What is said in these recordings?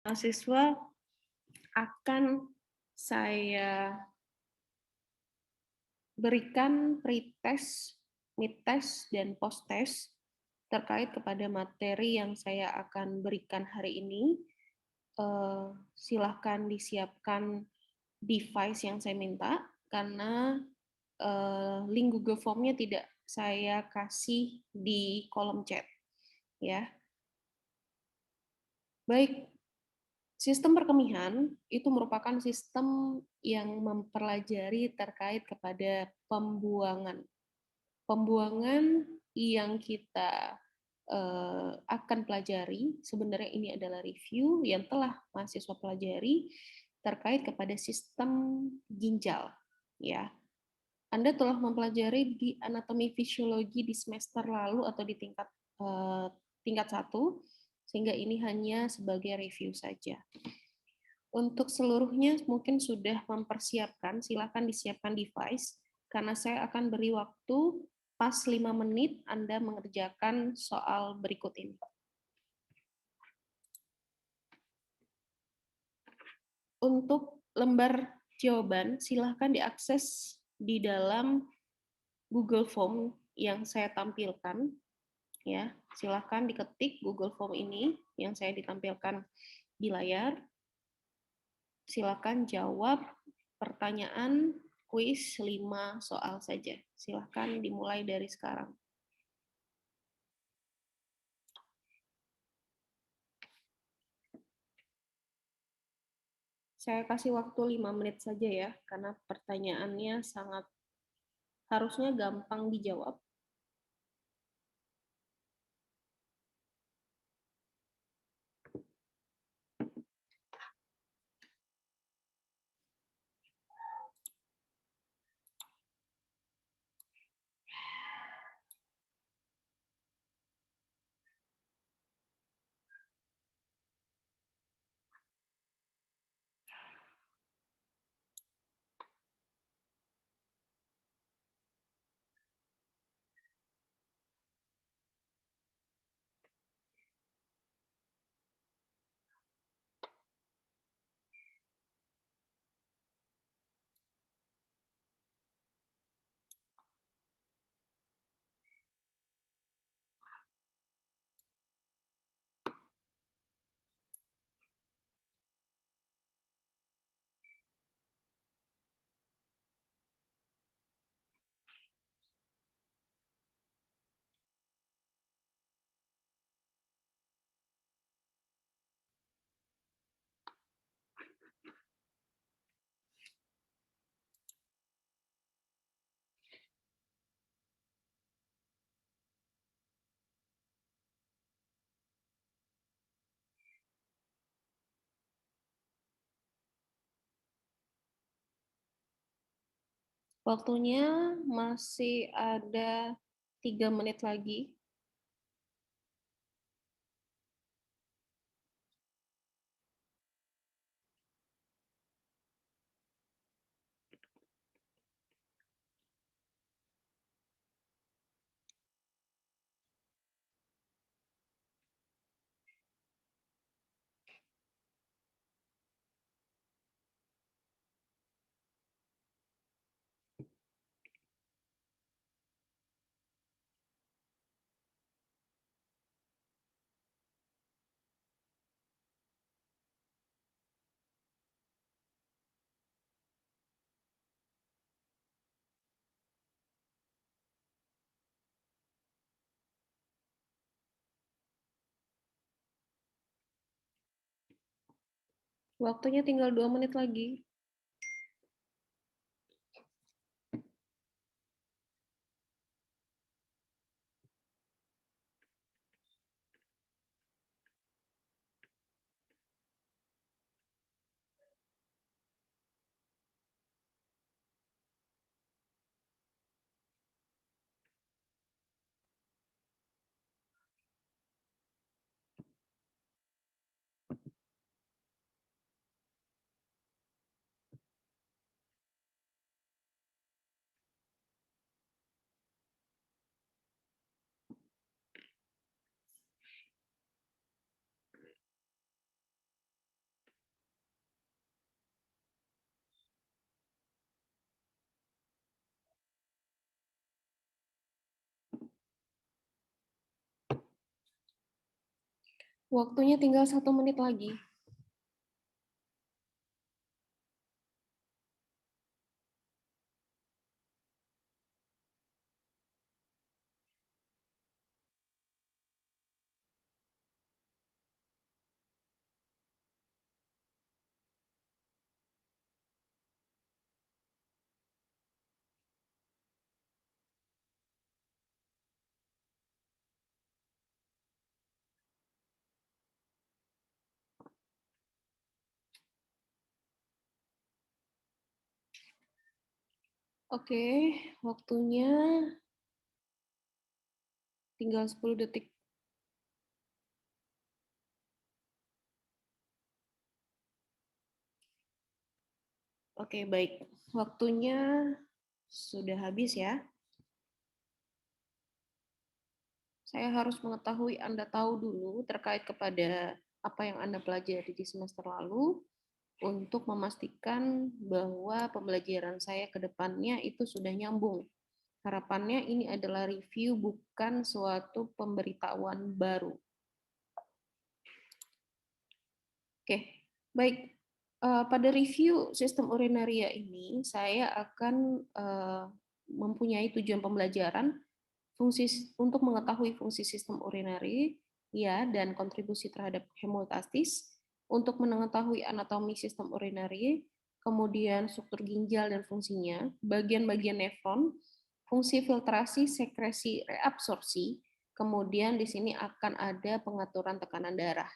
mahasiswa akan saya berikan pretest, midtest, dan posttest terkait kepada materi yang saya akan berikan hari ini. Silahkan disiapkan device yang saya minta, karena link Google Form-nya tidak saya kasih di kolom chat. Ya. Baik, sistem perkemihan itu merupakan sistem yang mempelajari terkait kepada pembuangan. Pembuangan yang kita akan pelajari, sebenarnya ini adalah review yang telah mahasiswa pelajari terkait kepada sistem ginjal. Ya, Anda telah mempelajari di anatomi fisiologi di semester lalu atau di tingkat 1, sehingga ini hanya sebagai review saja. Untuk seluruhnya mungkin sudah mempersiapkan, silakan disiapkan device, karena saya akan beri waktu pas 5 menit Anda mengerjakan soal berikut ini. Untuk lembar jawaban, silakan diakses di dalam Google Form yang saya tampilkan. Ya, silakan diketik Google Form ini yang saya ditampilkan di layar. Silakan jawab pertanyaan kuis 5 soal saja. Silakan dimulai dari sekarang. Saya kasih waktu 5 menit saja ya, karena pertanyaannya sangat harusnya gampang dijawab. Waktunya masih ada 3 menit lagi. Waktunya tinggal 2 menit lagi. Waktunya tinggal 1 menit lagi. Oke, waktunya tinggal 10 detik. Oke, baik. Waktunya sudah habis ya. Saya harus mengetahui Anda tahu dulu terkait kepada apa yang Anda pelajari di semester lalu untuk memastikan bahwa pembelajaran saya ke depannya itu sudah nyambung. Harapannya ini adalah review, bukan suatu pemberitahuan baru. Oke, baik. Pada review sistem urinaria ini, saya akan mempunyai tujuan pembelajaran fungsi untuk mengetahui fungsi sistem urinari ya dan kontribusi terhadap hemostasis, untuk mengetahui anatomi sistem urinari, kemudian struktur ginjal dan fungsinya, bagian-bagian nefron, fungsi filtrasi, sekresi, reabsorpsi, kemudian di sini akan ada pengaturan tekanan darah.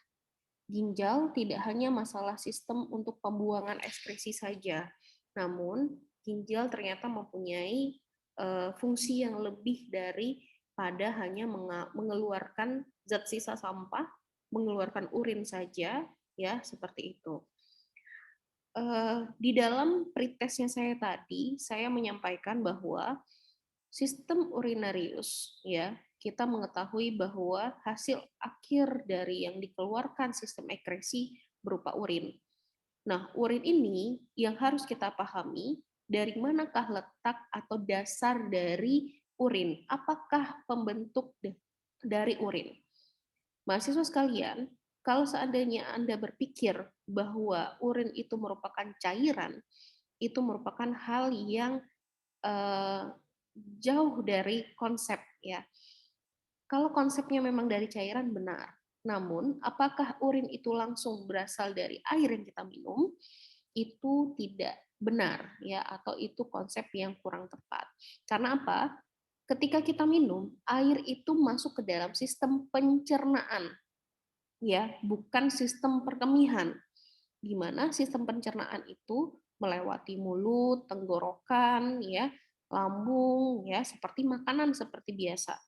Ginjal tidak hanya masalah sistem untuk pembuangan ekskresi saja, namun ginjal ternyata mempunyai fungsi yang lebih dari pada hanya mengeluarkan zat sisa sampah, mengeluarkan urin saja, ya seperti itu. Di dalam pretestnya saya tadi, saya menyampaikan bahwa sistem urinarius, ya kita mengetahui bahwa hasil akhir dari yang dikeluarkan sistem ekresi berupa urin. Nah, urin ini yang harus kita pahami, dari manakah letak atau dasar dari urin? Apakah pembentuk dari urin? Mahasiswa sekalian, kalau seandainya Anda berpikir bahwa urin itu merupakan cairan, itu merupakan hal yang eh, jauh dari konsep ya. Kalau konsepnya memang dari cairan benar, namun apakah urin itu langsung berasal dari air yang kita minum? Itu tidak benar ya, atau itu konsep yang kurang tepat. Karena apa? Ketika kita minum, air itu masuk ke dalam sistem pencernaan ya, bukan sistem perkemihan. Di mana sistem pencernaan itu melewati mulut, tenggorokan, ya, lambung, ya, seperti makanan seperti biasa.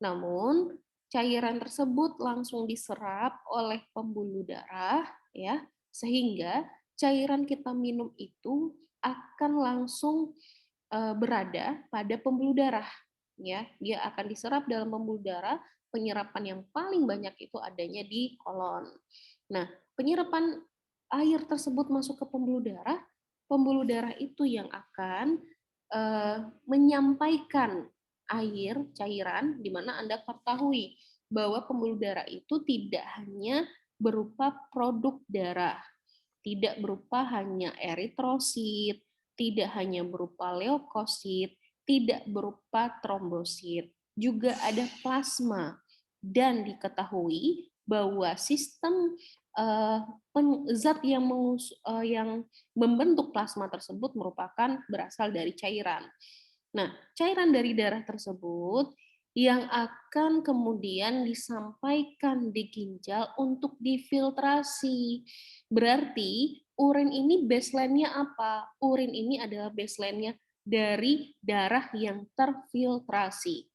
Namun cairan tersebut langsung diserap oleh pembuluh darah, ya, sehingga cairan kita minum itu akan langsung berada pada pembuluh darah, ya, dia akan diserap dalam pembuluh darah. Penyerapan yang paling banyak itu adanya di kolon. Nah, penyerapan air tersebut masuk ke pembuluh darah itu yang akan menyampaikan air cairan, di mana Anda ketahui bahwa pembuluh darah itu tidak hanya berupa produk darah, tidak berupa hanya eritrosit, tidak hanya berupa leukosit, tidak berupa trombosit, juga ada plasma. Dan diketahui bahwa sistem zat yang membentuk plasma tersebut merupakan berasal dari cairan. Nah, cairan dari darah tersebut yang akan kemudian disampaikan di ginjal untuk difiltrasi. Berarti urin ini baseline-nya apa? Urin ini adalah baseline-nya dari darah yang terfiltrasi.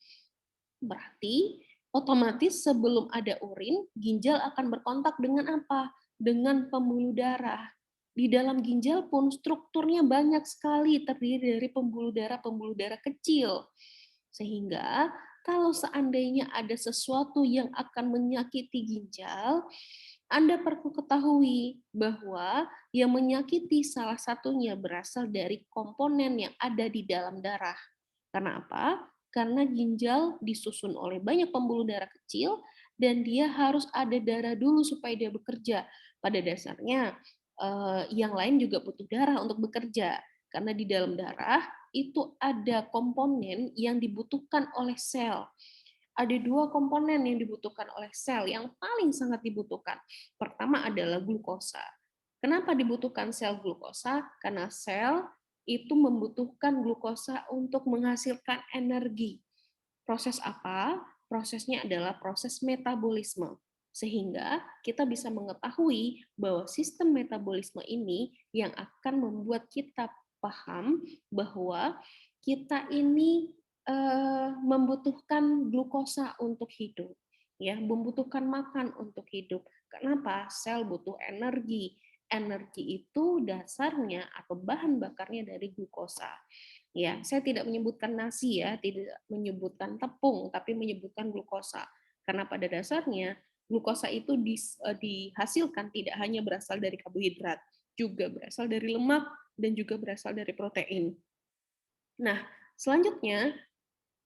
Berarti otomatis sebelum ada urin, ginjal akan berkontak dengan apa? Dengan pembuluh darah. Di dalam ginjal pun strukturnya banyak sekali, terdiri dari pembuluh darah kecil. Sehingga kalau seandainya ada sesuatu yang akan menyakiti ginjal, Anda perlu ketahui bahwa yang menyakiti salah satunya berasal dari komponen yang ada di dalam darah. Karena apa? Karena ginjal disusun oleh banyak pembuluh darah kecil dan dia harus ada darah dulu supaya dia bekerja. Pada dasarnya, yang lain juga butuh darah untuk bekerja, karena di dalam darah itu ada komponen yang dibutuhkan oleh sel. Ada 2 komponen yang dibutuhkan oleh sel yang paling sangat dibutuhkan. Pertama adalah glukosa. Kenapa dibutuhkan sel glukosa? Karena sel itu membutuhkan glukosa untuk menghasilkan energi. Proses apa? Prosesnya adalah proses metabolisme. Sehingga kita bisa mengetahui bahwa sistem metabolisme ini yang akan membuat kita paham bahwa kita ini membutuhkan glukosa untuk hidup, ya, membutuhkan makan untuk hidup. Kenapa? Sel butuh energi. Energi itu dasarnya atau bahan bakarnya dari glukosa. Ya, saya tidak menyebutkan nasi ya, tidak menyebutkan tepung, tapi menyebutkan glukosa. Karena pada dasarnya glukosa itu dihasilkan tidak hanya berasal dari karbohidrat, juga berasal dari lemak dan juga berasal dari protein. Nah, selanjutnya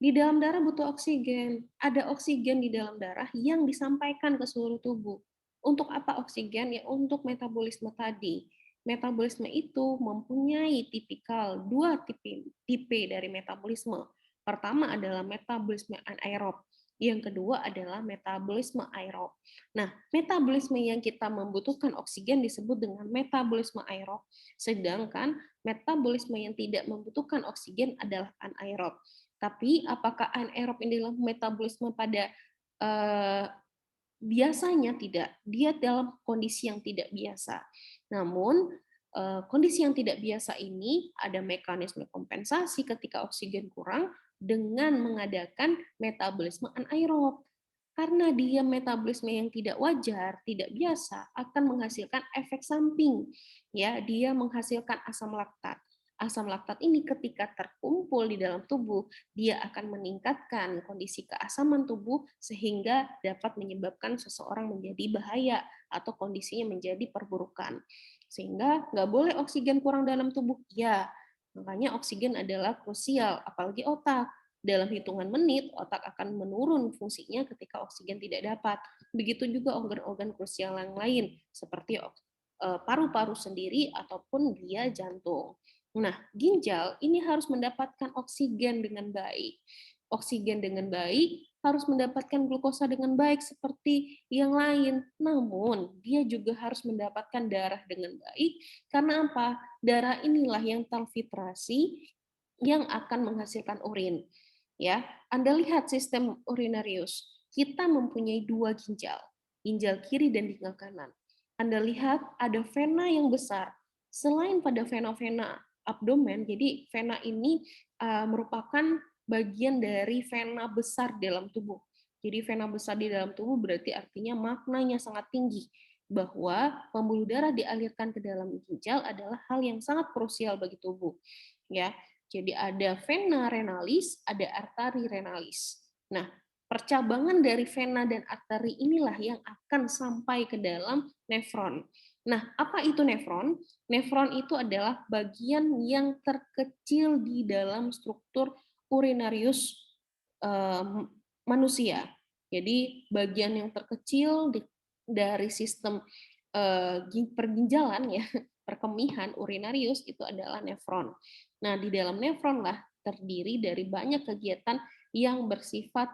di dalam darah butuh oksigen. Ada oksigen di dalam darah yang disampaikan ke seluruh tubuh. Untuk apa oksigen? Ya untuk metabolisme tadi. Metabolisme itu mempunyai tipikal 2 tipe dari metabolisme. Pertama adalah metabolisme anaerob. Yang kedua adalah metabolisme aerob. Nah, metabolisme yang kita membutuhkan oksigen disebut dengan metabolisme aerob, sedangkan metabolisme yang tidak membutuhkan oksigen adalah anaerob. Tapi apakah anaerob ini adalah metabolisme pada biasanya tidak, dia dalam kondisi yang tidak biasa. Namun kondisi yang tidak biasa ini ada mekanisme kompensasi ketika oksigen kurang dengan mengadakan metabolisme anaerob. Karena dia metabolisme yang tidak wajar, tidak biasa, akan menghasilkan efek samping. Ya, dia menghasilkan asam laktat. Asam laktat ini ketika terkumpul di dalam tubuh, dia akan meningkatkan kondisi keasaman tubuh sehingga dapat menyebabkan seseorang menjadi bahaya atau kondisinya menjadi perburukan. Sehingga nggak boleh oksigen kurang dalam tubuh. Ya, makanya oksigen adalah krusial, apalagi otak. Dalam hitungan menit, otak akan menurun fungsinya ketika oksigen tidak dapat. Begitu juga organ-organ krusial yang lain, seperti paru-paru sendiri ataupun dia jantung. Nah, ginjal ini harus mendapatkan oksigen dengan baik. Oksigen dengan baik harus mendapatkan glukosa dengan baik seperti yang lain. Namun, dia juga harus mendapatkan darah dengan baik. Karena apa? Darah inilah yang terfiltrasi yang akan menghasilkan urin. Ya, Anda lihat sistem urinarius. Kita mempunyai 2 ginjal kiri dan ginjal kanan. Anda lihat ada vena yang besar. Selain pada vena-vena abdomen, jadi vena ini merupakan bagian dari vena besar dalam tubuh. Jadi vena besar di dalam tubuh berarti artinya maknanya sangat tinggi bahwa pembuluh darah dialirkan ke dalam ginjal adalah hal yang sangat krusial bagi tubuh. Ya, jadi ada vena renalis, ada arteri renalis. Nah, percabangan dari vena dan arteri inilah yang akan sampai ke dalam nefron. Nah, apa itu nefron? Nefron itu adalah bagian yang terkecil di dalam struktur urinarius manusia. Jadi bagian yang terkecil dari sistem perginjalan ya, perkemihan urinarius itu adalah nefron. Nah, di dalam nefron lah terdiri dari banyak kegiatan yang bersifat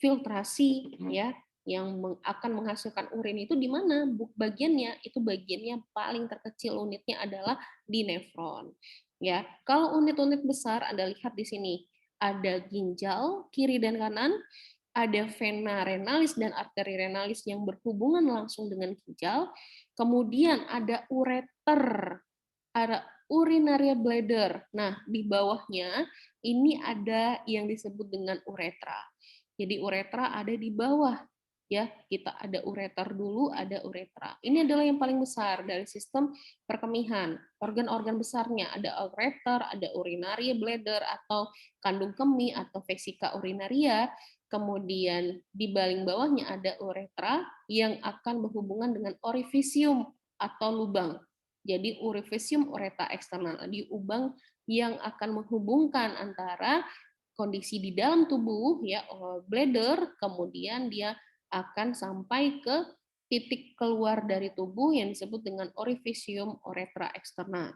filtrasi ya, yang akan menghasilkan urin itu di mana bagiannya? Itu bagiannya paling terkecil unitnya adalah di nefron. Ya, kalau unit-unit besar Anda lihat di sini ada ginjal kiri dan kanan, ada vena renalis dan arteri renalis yang berhubungan langsung dengan ginjal, kemudian ada ureter, ada urinaria bladder. Nah, di bawahnya ini ada yang disebut dengan uretra. Jadi uretra ada di bawah. Ya, kita ada ureter dulu, ada uretra. Ini adalah yang paling besar dari sistem perkemihan. Organ-organ besarnya ada ureter, ada urinaria bladder atau kandung kemih atau vesika urinaria. Kemudian di baling bawahnya ada uretra yang akan berhubungan dengan orifisium atau lubang. Jadi urifisium ureta eksternal di lubang yang akan menghubungkan antara kondisi di dalam tubuh ya, bladder, kemudian dia akan sampai ke titik keluar dari tubuh yang disebut dengan orifisium uretra externa.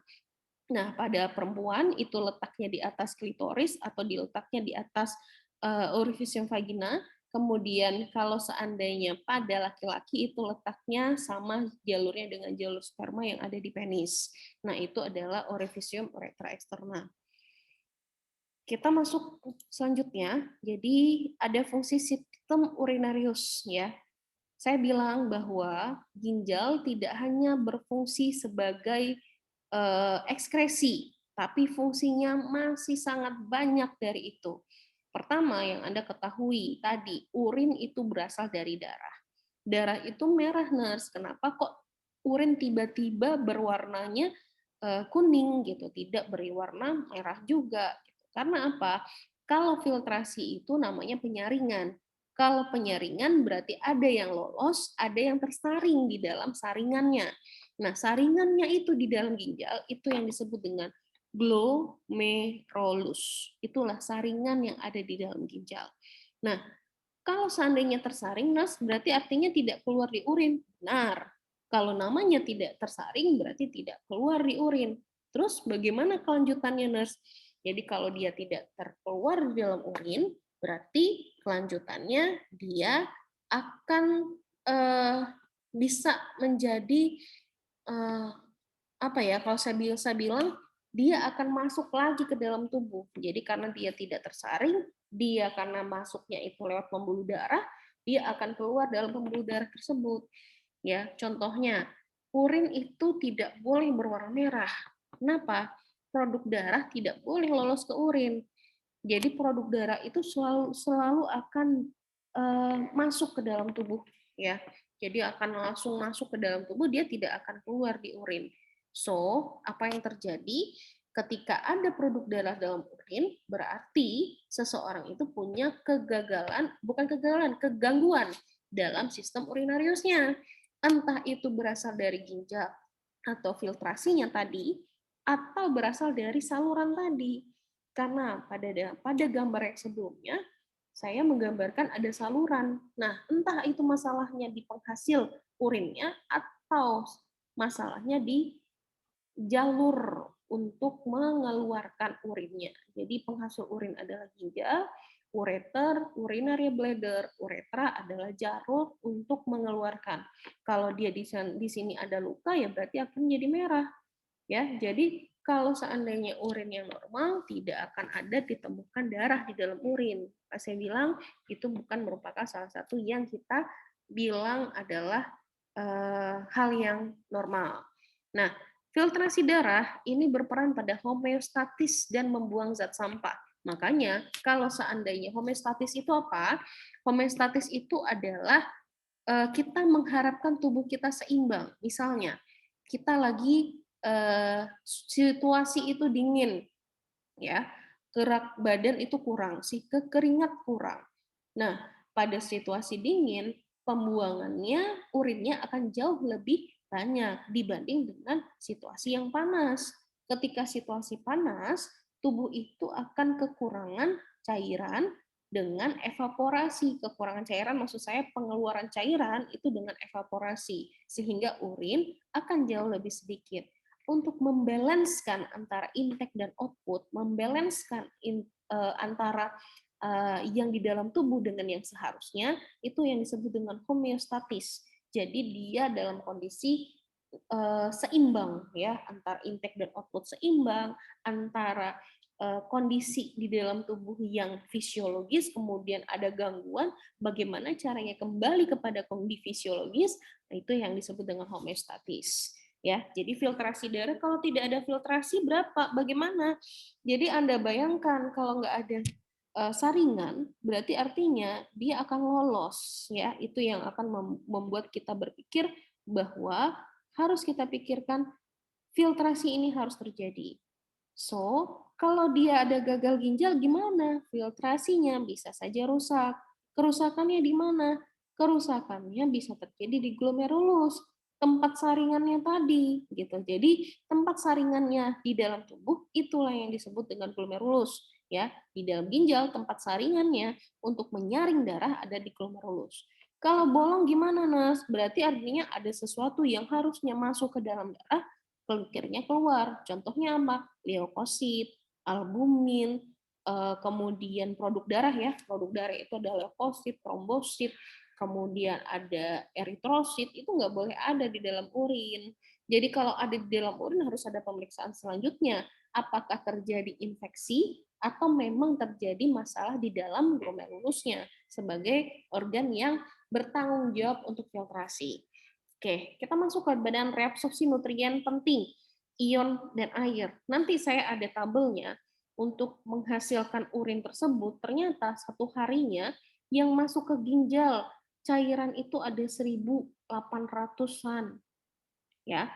Nah, pada perempuan itu letaknya di atas klitoris atau diletaknya di atas orifisium vagina. Kemudian kalau seandainya pada laki-laki itu letaknya sama jalurnya dengan jalur sperma yang ada di penis. Nah, itu adalah orifisium uretra externa. Kita masuk selanjutnya. Jadi ada fungsi sistem urinarius ya. Saya bilang bahwa ginjal tidak hanya berfungsi sebagai ekskresi, tapi fungsinya masih sangat banyak dari itu. Pertama yang Anda ketahui tadi, urin itu berasal dari darah. Darah itu merah, nurse. Kenapa kok urin tiba-tiba berwarnanya kuning gitu, tidak berwarna merah juga? Gitu. Karena apa? Kalau filtrasi itu namanya penyaringan. Kalau penyaringan berarti ada yang lolos, ada yang tersaring di dalam saringannya. Nah, saringannya itu di dalam ginjal itu yang disebut dengan glomerulus. Itulah saringan yang ada di dalam ginjal. Nah, kalau seandainya tersaring, Nas, berarti artinya tidak keluar di urin. Benar. Kalau namanya tidak tersaring, berarti tidak keluar di urin. Terus bagaimana kelanjutannya, Nas? Jadi kalau dia tidak terkeluar di dalam urin, berarti kelanjutannya dia akan bisa menjadi eh, apa ya? Kalau saya bisa bilang dia akan masuk lagi ke dalam tubuh. Jadi karena dia tidak tersaring, dia karena masuknya itu lewat pembuluh darah, dia akan keluar dalam pembuluh darah tersebut. Ya, contohnya urin itu tidak boleh berwarna merah. Kenapa? Produk darah tidak boleh lolos ke urin. Jadi produk darah itu selalu akan masuk ke dalam tubuh ya. Jadi akan langsung masuk ke dalam tubuh, dia tidak akan keluar di urin. So, apa yang terjadi ketika ada produk darah dalam urin, berarti seseorang itu punya kegagalan, bukan kegagalan, kegangguan dalam sistem urinariusnya. Entah itu berasal dari ginjal atau filtrasinya tadi, atau berasal dari saluran tadi. Karena pada gambar yang sebelumnya, saya menggambarkan ada saluran. Nah, entah itu masalahnya di penghasil urinnya atau masalahnya di jalur untuk mengeluarkan urinnya. Jadi penghasil urin adalah ginjal, ureter, urinary bladder, uretra adalah jalur untuk mengeluarkan. Kalau dia di sini ada luka ya berarti akan jadi merah. Ya, jadi kalau seandainya urin yang normal tidak akan ada ditemukan darah di dalam urin. Saya bilang itu bukan merupakan salah satu yang kita bilang adalah hal yang normal. Nah, filtrasi darah ini berperan pada homeostatis dan membuang zat sampah. Makanya kalau seandainya homeostatis itu apa? Homeostatis itu adalah kita mengharapkan tubuh kita seimbang. Misalnya, kita lagi situasi itu dingin, ya, gerak badan itu kurang, si keringat kurang. Nah, pada situasi dingin, pembuangannya, urinnya akan jauh lebih banyak dibanding dengan situasi yang panas. Ketika situasi panas, tubuh itu akan kekurangan cairan dengan evaporasi. Kekurangan cairan maksud saya pengeluaran cairan itu dengan evaporasi, sehingga urin akan jauh lebih sedikit. Untuk membalanskan antara intake dan output, membalanskan antara yang di dalam tubuh dengan yang seharusnya, itu yang disebut dengan homeostatis. Jadi dia dalam kondisi seimbang ya, antara intake dan output seimbang, antara kondisi di dalam tubuh yang fisiologis kemudian ada gangguan, bagaimana caranya kembali kepada kondisi fisiologis, nah itu yang disebut dengan homeostatis. Ya, jadi filtrasi darah kalau tidak ada filtrasi berapa? Bagaimana? Jadi Anda bayangkan kalau nggak ada saringan, berarti artinya dia akan lolos, ya. Itu yang akan membuat kita berpikir bahwa harus kita pikirkan filtrasi ini harus terjadi. So, kalau dia ada gagal ginjal gimana? Filtrasinya bisa saja rusak. Kerusakannya di mana? Kerusakannya bisa terjadi di glomerulus, tempat saringannya tadi, gitu. Jadi, tempat saringannya di dalam tubuh itulah yang disebut dengan glomerulus, ya. Di dalam ginjal tempat saringannya untuk menyaring darah ada di glomerulus. Kalau bolong gimana, Nas? Berarti artinya ada sesuatu yang harusnya masuk ke dalam darah, akhirnya keluar. Contohnya apa? Leukosit, albumin, kemudian produk darah ya. Produk darah itu ada leukosit, trombosit, kemudian ada eritrosit, itu nggak boleh ada di dalam urin. Jadi kalau ada di dalam urin harus ada pemeriksaan selanjutnya. Apakah terjadi infeksi atau memang terjadi masalah di dalam glomerulusnya sebagai organ yang bertanggung jawab untuk filtrasi. Oke, kita masuk ke badan reabsorpsi nutrien penting, ion dan air. Nanti saya ada tabelnya untuk menghasilkan urin tersebut. Ternyata satu harinya yang masuk ke ginjal cairan itu ada 1.800-an. Ya,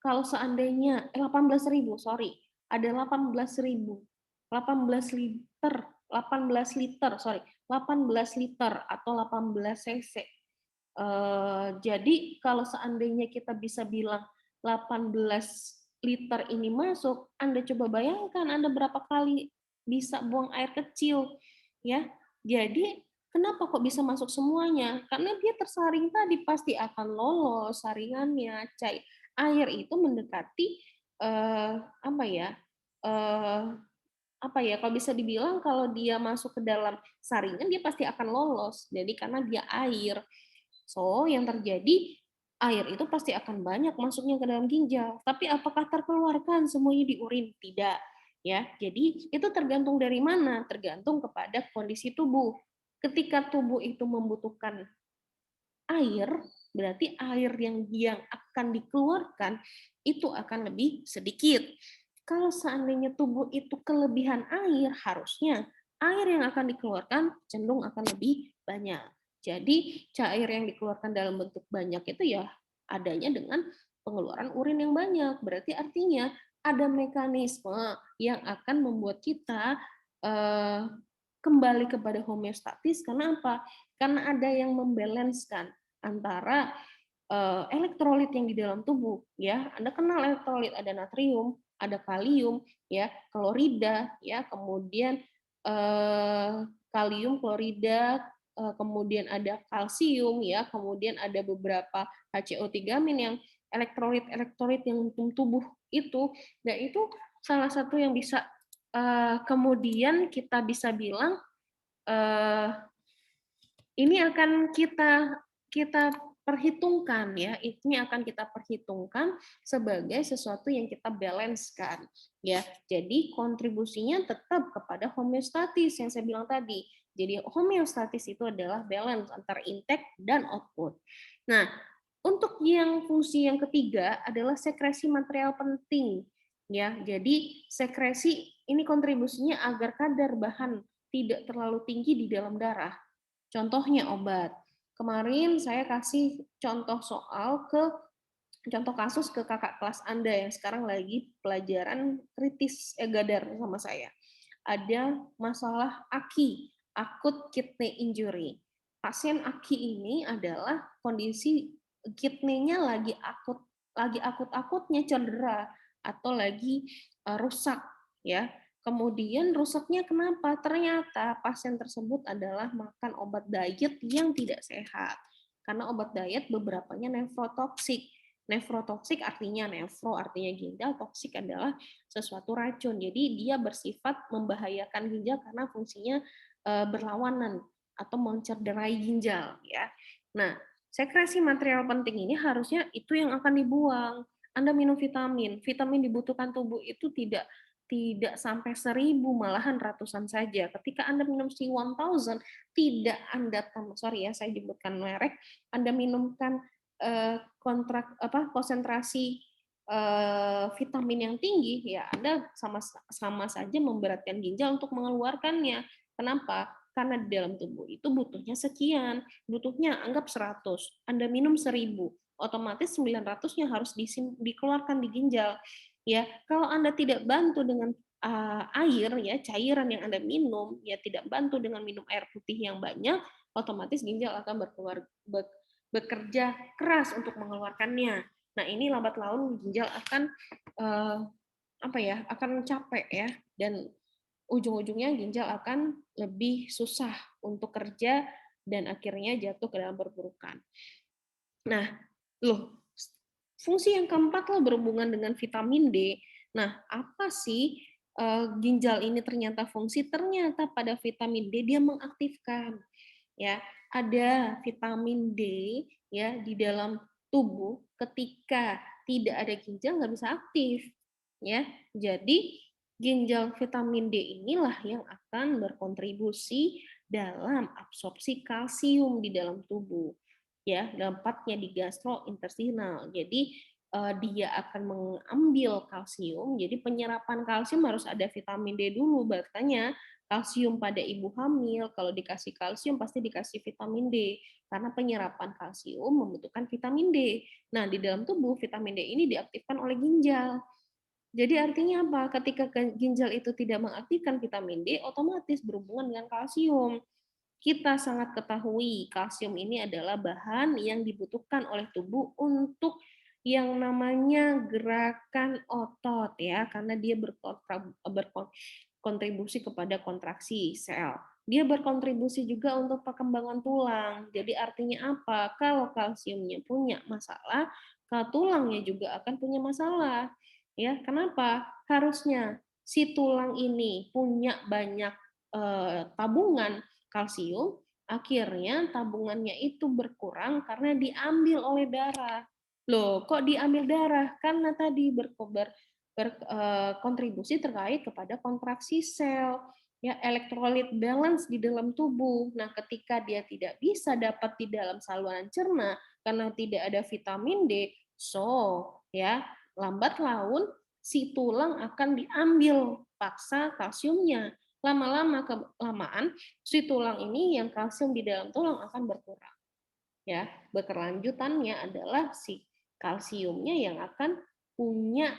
kalau seandainya 18.000, sorry, ada 18.000, 18 liter, 18 liter, sorry, 18 liter atau 18 cc. Jadi kalau seandainya kita bisa bilang 18 liter ini masuk, Anda coba bayangkan Anda berapa kali bisa buang air kecil, ya. Jadi kenapa kok bisa masuk semuanya? Karena dia tersaring tadi pasti akan lolos saringannya. Air itu mendekati apa ya? Eh, apa ya? Kalau bisa dibilang kalau dia masuk ke dalam saringan dia pasti akan lolos. Jadi karena dia air. So, yang terjadi air itu pasti akan banyak masuknya ke dalam ginjal. Tapi apakah terkeluarkan semuanya di urin? Tidak. Ya, jadi itu tergantung dari mana? Tergantung kepada kondisi tubuh. Ketika tubuh itu membutuhkan air, berarti air yang akan dikeluarkan itu akan lebih sedikit. Kalau seandainya tubuh itu kelebihan air, harusnya air yang akan dikeluarkan cenderung akan lebih banyak. Jadi cair yang dikeluarkan dalam bentuk banyak itu ya adanya dengan pengeluaran urin yang banyak. Berarti artinya ada mekanisme yang akan membuat kita kembali kepada homeostatis. Karena apa? Karena ada yang membalanskan antara elektrolit yang di dalam tubuh, ya. Anda kenal elektrolit, ada natrium, ada kalium, ya, klorida, ya, kemudian kalium klorida, kemudian ada kalsium, ya, kemudian ada beberapa HCO3- yang elektrolit yang tubuh itu, dan itu salah satu yang bisa kemudian kita bisa bilang ini akan kita perhitungkan ya, ini akan kita perhitungkan sebagai sesuatu yang kita balancekan ya. Jadi kontribusinya tetap kepada homeostatis yang saya bilang tadi. Jadi homeostatis itu adalah balance antara intake dan output. Nah, untuk yang fungsi yang ketiga adalah sekresi material penting ya. Jadi sekresi ini kontribusinya agar kadar bahan tidak terlalu tinggi di dalam darah. Contohnya obat. Kemarin saya kasih contoh kasus ke kakak kelas Anda yang sekarang lagi pelajaran kritis gadar sama saya. Ada masalah AKI, akut kidney injury. Pasien AKI ini adalah kondisi kidney-nya lagi akut-akutnya cedera atau lagi rusak ya. Kemudian rusaknya kenapa? Ternyata pasien tersebut adalah makan obat diet yang tidak sehat. Karena obat diet beberapanya nefrotoksik. Nefrotoksik artinya artinya ginjal, toksik adalah sesuatu racun. Jadi dia bersifat membahayakan ginjal karena fungsinya berlawanan atau mencederai ginjal ya. Nah, sekresi material penting ini harusnya itu yang akan dibuang. Anda minum vitamin. Vitamin dibutuhkan tubuh itu tidak sampai 1.000, malahan ratusan saja. Ketika Anda minum C1000, tidak Anda sorry ya saya sebutkan merek, Anda minumkan konsentrasi vitamin yang tinggi, ya Anda sama saja memberatkan ginjal untuk mengeluarkannya. Kenapa? Karena di dalam tubuh itu butuhnya sekian, butuhnya anggap 100, Anda minum 1.000, otomatis 900-nya harus dikeluarkan di ginjal. Ya, kalau Anda tidak bantu dengan air ya, cairan yang Anda minum, ya tidak bantu dengan minum air putih yang banyak, otomatis ginjal akan bekerja keras untuk mengeluarkannya. Nah, ini lambat laun ginjal akan akan capek ya, dan ujung-ujungnya ginjal akan lebih susah untuk kerja dan akhirnya jatuh ke dalam perburukan. Nah, loh, fungsi yang keempat lah berhubungan dengan vitamin D. Nah, apa sih ginjal ini ternyata fungsi? Ternyata pada vitamin D dia mengaktifkan, ya, ada vitamin D ya di dalam tubuh ketika tidak ada ginjal nggak bisa aktif, ya. Jadi ginjal vitamin D inilah yang akan berkontribusi dalam absorpsi kalsium di dalam tubuh, ya, dampaknya di gastrointestinal. Jadi dia akan mengambil kalsium, jadi penyerapan kalsium harus ada vitamin D dulu, makanya kalsium pada ibu hamil, kalau dikasih kalsium pasti dikasih vitamin D, karena penyerapan kalsium membutuhkan vitamin D. Nah, di dalam tubuh vitamin D ini diaktifkan oleh ginjal. Jadi artinya apa? Ketika ginjal itu tidak mengaktifkan vitamin D, otomatis berhubungan dengan kalsium. Kita sangat ketahui kalsium ini adalah bahan yang dibutuhkan oleh tubuh untuk yang namanya gerakan otot, ya, karena dia berkontribusi kepada kontraksi sel. Dia berkontribusi juga untuk perkembangan tulang. Jadi artinya apa? Kalau kalsiumnya punya masalah, tulangnya juga akan punya masalah. Ya, kenapa? Harusnya si tulang ini punya banyak tabungan kalsium, akhirnya tabungannya itu berkurang karena diambil oleh darah. Loh, kok diambil darah? Karena tadi berkontribusi terkait kepada kontraksi sel, ya, elektrolit balance di dalam tubuh. Nah, ketika dia tidak bisa dapat di dalam saluran cerna karena tidak ada vitamin D, ya, lambat laun si tulang akan diambil paksa kalsiumnya. Lama-lama kelamaan si tulang ini yang kalsium di dalam tulang akan berkurang. Ya, berkelanjutannya adalah si kalsiumnya yang akan punya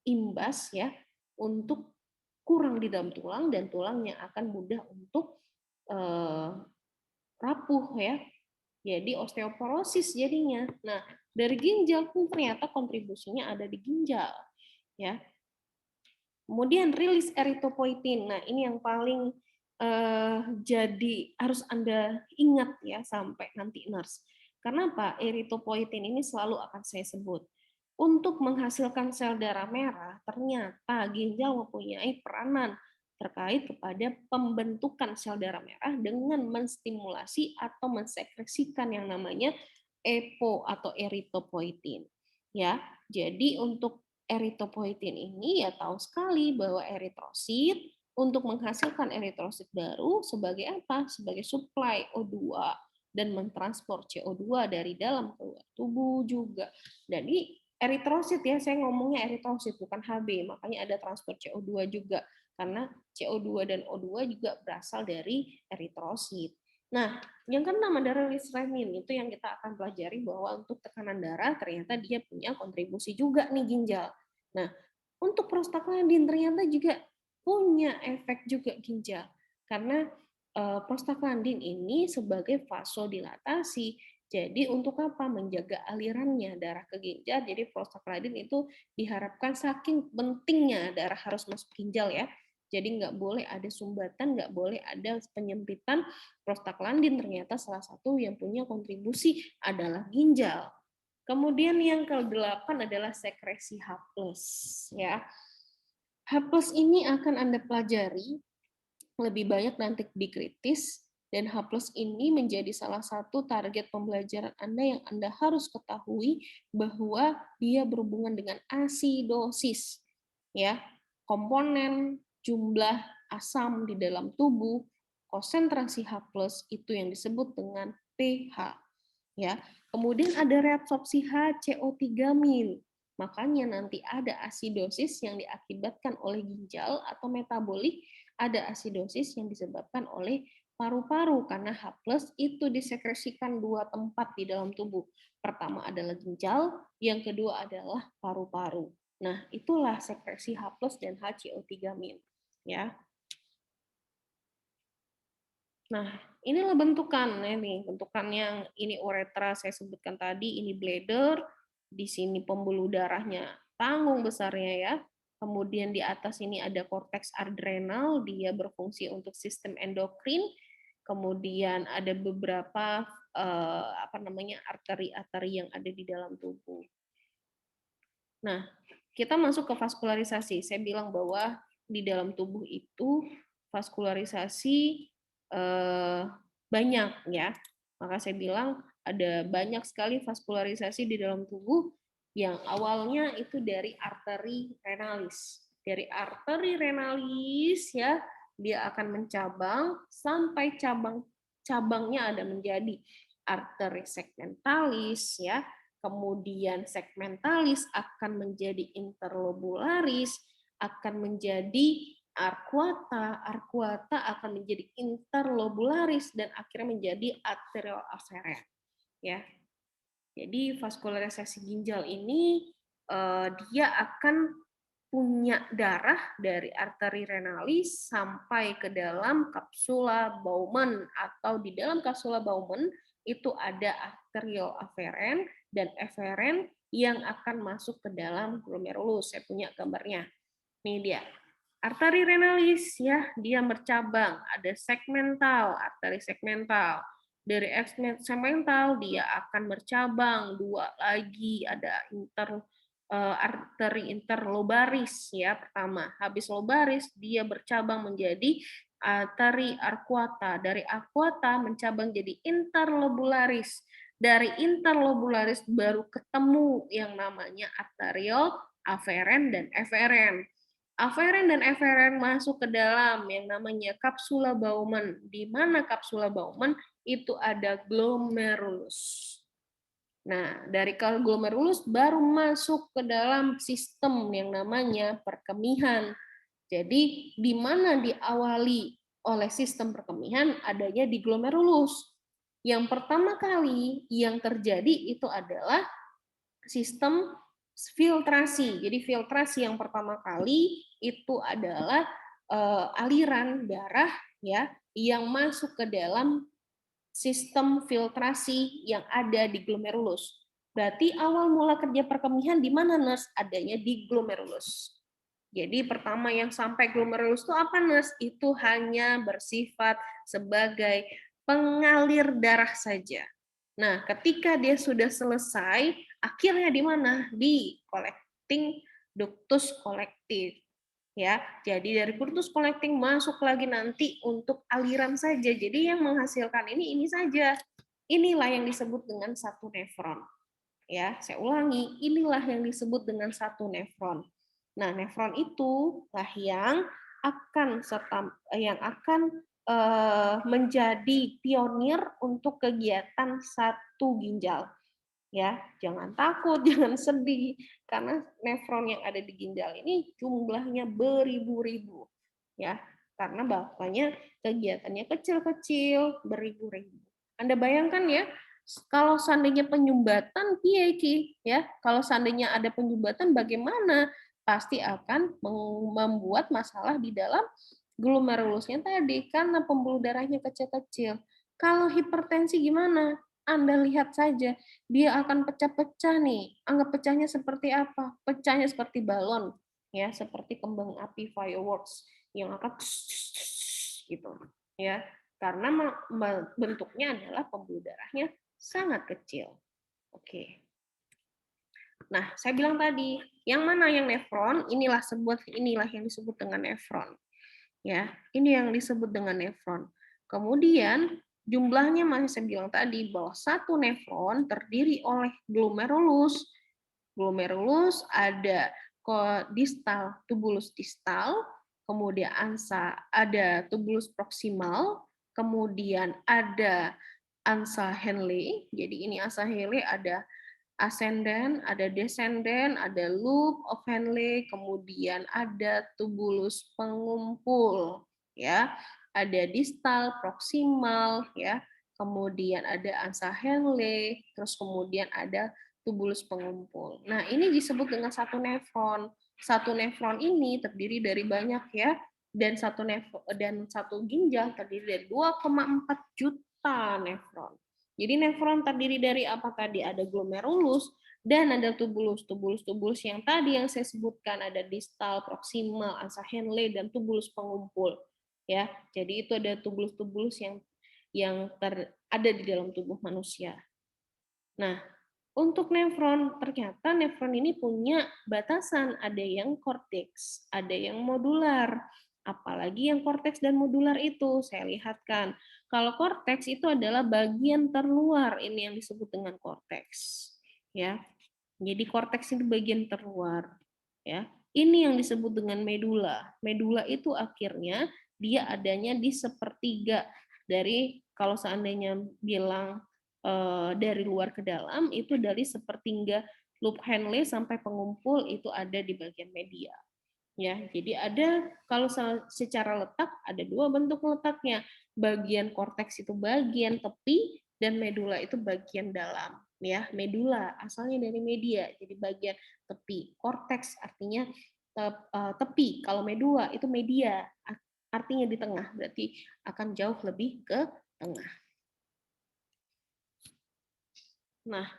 imbas, ya, untuk kurang di dalam tulang dan tulangnya akan mudah untuk rapuh, ya. Jadi osteoporosis jadinya. Nah, dari ginjal pun ternyata kontribusinya ada di ginjal, ya. Kemudian rilis eritropoietin. Nah, ini yang paling jadi harus Anda ingat ya sampai nanti nurse. Karena apa? Eritropoietin ini selalu akan saya sebut. Untuk menghasilkan sel darah merah, ternyata ginjal mempunyai peranan terkait kepada pembentukan sel darah merah dengan menstimulasi atau mensekresikan yang namanya EPO atau eritropoietin. Ya, jadi untuk eritropoietin ini ya tahu sekali bahwa eritrosit untuk menghasilkan eritrosit baru sebagai apa? Sebagai suplai O2 dan mentransport CO2 dari dalam keluar tubuh juga. Jadi eritrosit, ya, saya ngomongnya eritrosit bukan Hb, makanya ada transport CO2 juga karena CO2 dan O2 juga berasal dari eritrosit. Nah, yang keenam ada rilis renin, itu yang kita akan pelajari bahwa untuk tekanan darah ternyata dia punya kontribusi juga nih ginjal. Nah, untuk prostaglandin ternyata juga punya efek juga ginjal. Karena prostaglandin ini sebagai vasodilatasi. Jadi untuk apa? Menjaga alirannya darah ke ginjal. Jadi prostaglandin itu diharapkan saking pentingnya darah harus masuk ginjal, ya. Jadi nggak boleh ada sumbatan, nggak boleh ada penyempitan. Prostaglandin ternyata salah satu yang punya kontribusi adalah ginjal. Kemudian yang ke-8 adalah sekresi H+, ya. H+ ini akan Anda pelajari lebih banyak nanti di kritis, dan H+ ini menjadi salah satu target pembelajaran Anda yang Anda harus ketahui bahwa dia berhubungan dengan asidosis, ya. Komponen jumlah asam di dalam tubuh, konsentrasi H+ itu yang disebut dengan pH, ya. Kemudian ada reabsorpsi HCO3-min. Makanya nanti ada asidosis yang diakibatkan oleh ginjal atau metabolik, ada asidosis yang disebabkan oleh paru-paru karena H+ itu disekresikan dua tempat di dalam tubuh. Pertama adalah ginjal, yang kedua adalah paru-paru. Nah, itulah sekresi H+ dan HCO3-min, ya. Nah, inilah bentukan ini, bentukan yang ini uretra saya sebutkan tadi, ini bladder, di sini pembuluh darahnya tanggung besarnya, ya. kemudian di atas ini ada korteks adrenal, dia berfungsi untuk sistem endokrin, kemudian ada beberapa arteri-arteri yang ada di dalam tubuh. Nah, kita masuk ke vaskularisasi. Saya bilang bahwa di dalam tubuh itu vaskularisasi banyak ya. Maka saya bilang ada banyak sekali vaskularisasi di dalam tubuh yang awalnya itu dari arteri renalis. Dari arteri renalis ya, dia akan mencabang sampai cabangnya ada menjadi arteri segmentalis ya, kemudian segmentalis akan menjadi interlobularis, akan menjadi arcuata, arcuata akan menjadi interlobularis, dan akhirnya menjadi arterioaferen. Ya, jadi vaskularisasi ginjal ini dia akan punya darah dari arteri renalis sampai ke dalam kapsula Bowman, atau di dalam kapsula Bowman itu ada arterioaferen dan eferen yang akan masuk ke dalam glomerulus. Saya punya gambarnya. Ini dia. Arteri renalis ya, dia bercabang, ada segmental, arteri segmental. Dari segmental dia akan bercabang dua lagi, ada arteri interlobaris ya pertama. Habis lobaris dia bercabang menjadi arteri arcuata. Dari arcuata mencabang jadi interlobularis. Dari interlobularis baru ketemu yang namanya arterial aferen dan eferen. Aferen dan eferen masuk ke dalam yang namanya kapsula Bowman, di mana kapsula Bowman itu ada glomerulus. Nah, dari glomerulus baru masuk ke dalam sistem yang namanya perkemihan. Jadi, di mana diawali oleh sistem perkemihan adanya di glomerulus. Yang pertama kali yang terjadi itu adalah sistem filtrasi. Jadi filtrasi yang pertama kali itu adalah aliran darah ya yang masuk ke dalam sistem filtrasi yang ada di glomerulus. Berarti awal mula kerja perkemihan di mana, Nurse? Adanya di glomerulus. Jadi pertama yang sampai glomerulus itu apa, Nurse? Itu hanya bersifat sebagai pengalir darah saja. Nah, ketika dia sudah selesai, akhirnya di mana? Di collecting ductus collecting. Ya, jadi dari ductus collecting masuk lagi nanti untuk aliran saja. Jadi yang menghasilkan ini saja. Inilah yang disebut dengan satu nefron. Ya, saya ulangi, inilah yang disebut dengan satu nefron. Nah, nefron itu lah yang akan menjadi pionir untuk kegiatan satu ginjal. Ya, jangan takut, jangan sedih, karena nefron yang ada di ginjal ini jumlahnya beribu-ribu. Ya, karena bapaknya kegiatannya kecil-kecil, beribu-ribu. Anda bayangkan ya, kalau seandainya penyumbatan, ya, kalau seandainya ada penyumbatan, bagaimana? Pasti akan membuat masalah di dalam glomerulusnya tadi, karena pembuluh darahnya kecil-kecil. Kalau hipertensi gimana? Anda lihat saja, dia akan pecah-pecah nih. Anggap pecahnya seperti apa? Pecahnya seperti balon, ya, seperti kembang api fireworks yang akan gitu, ya. Karena bentuknya adalah pembuluh darahnya sangat kecil. Oke. Nah, saya bilang tadi, yang mana yang nefron? Inilah yang disebut dengan nefron. Ya, ini yang disebut dengan nefron. Kemudian jumlahnya masih saya bilang tadi bahwa satu nefron terdiri oleh glomerulus. Glomerulus ada distal, tubulus distal, kemudian ada tubulus proksimal, kemudian ada ansa Henle. Jadi ini ansa Henle ada ascendant, ada descendant, ada loop of Henle, kemudian ada tubulus pengumpul, ya, ada distal, proksimal, ya, kemudian ada ansa Henle, terus kemudian ada tubulus pengumpul. Nah, ini disebut dengan satu nefron. Satu nefron ini terdiri dari banyak ya, dan satu ginjal terdiri dari 2,4 juta nefron. Jadi nefron terdiri dari apa tadi? Ada glomerulus Dan ada tubulus. Tubulus yang tadi yang saya sebutkan, ada distal, proximal, asa Henle, dan tubulus pengumpul. Ya, jadi itu ada tubulus-tubulus yang ada di dalam tubuh manusia. Nah, untuk nefron, ternyata nefron ini punya batasan, ada yang korteks, ada yang modular. Apalagi yang korteks dan modular itu, saya lihatkan. Kalau korteks itu adalah bagian terluar, ini yang disebut dengan korteks. Ya, jadi korteks itu bagian terluar. Ya, ini yang disebut dengan medula. Medula itu akhirnya dia adanya di sepertiga dari, kalau seandainya bilang dari luar ke dalam, itu dari sepertiga loop Henle sampai pengumpul itu ada di bagian media. Ya, jadi ada, kalau secara letak ada dua bentuk letaknya. Bagian korteks itu bagian tepi dan medula itu bagian dalam. Ya, medula asalnya dari media, jadi bagian tepi. Korteks artinya tepi. Kalau medula itu media, artinya di tengah, berarti akan jauh lebih ke tengah. Nah,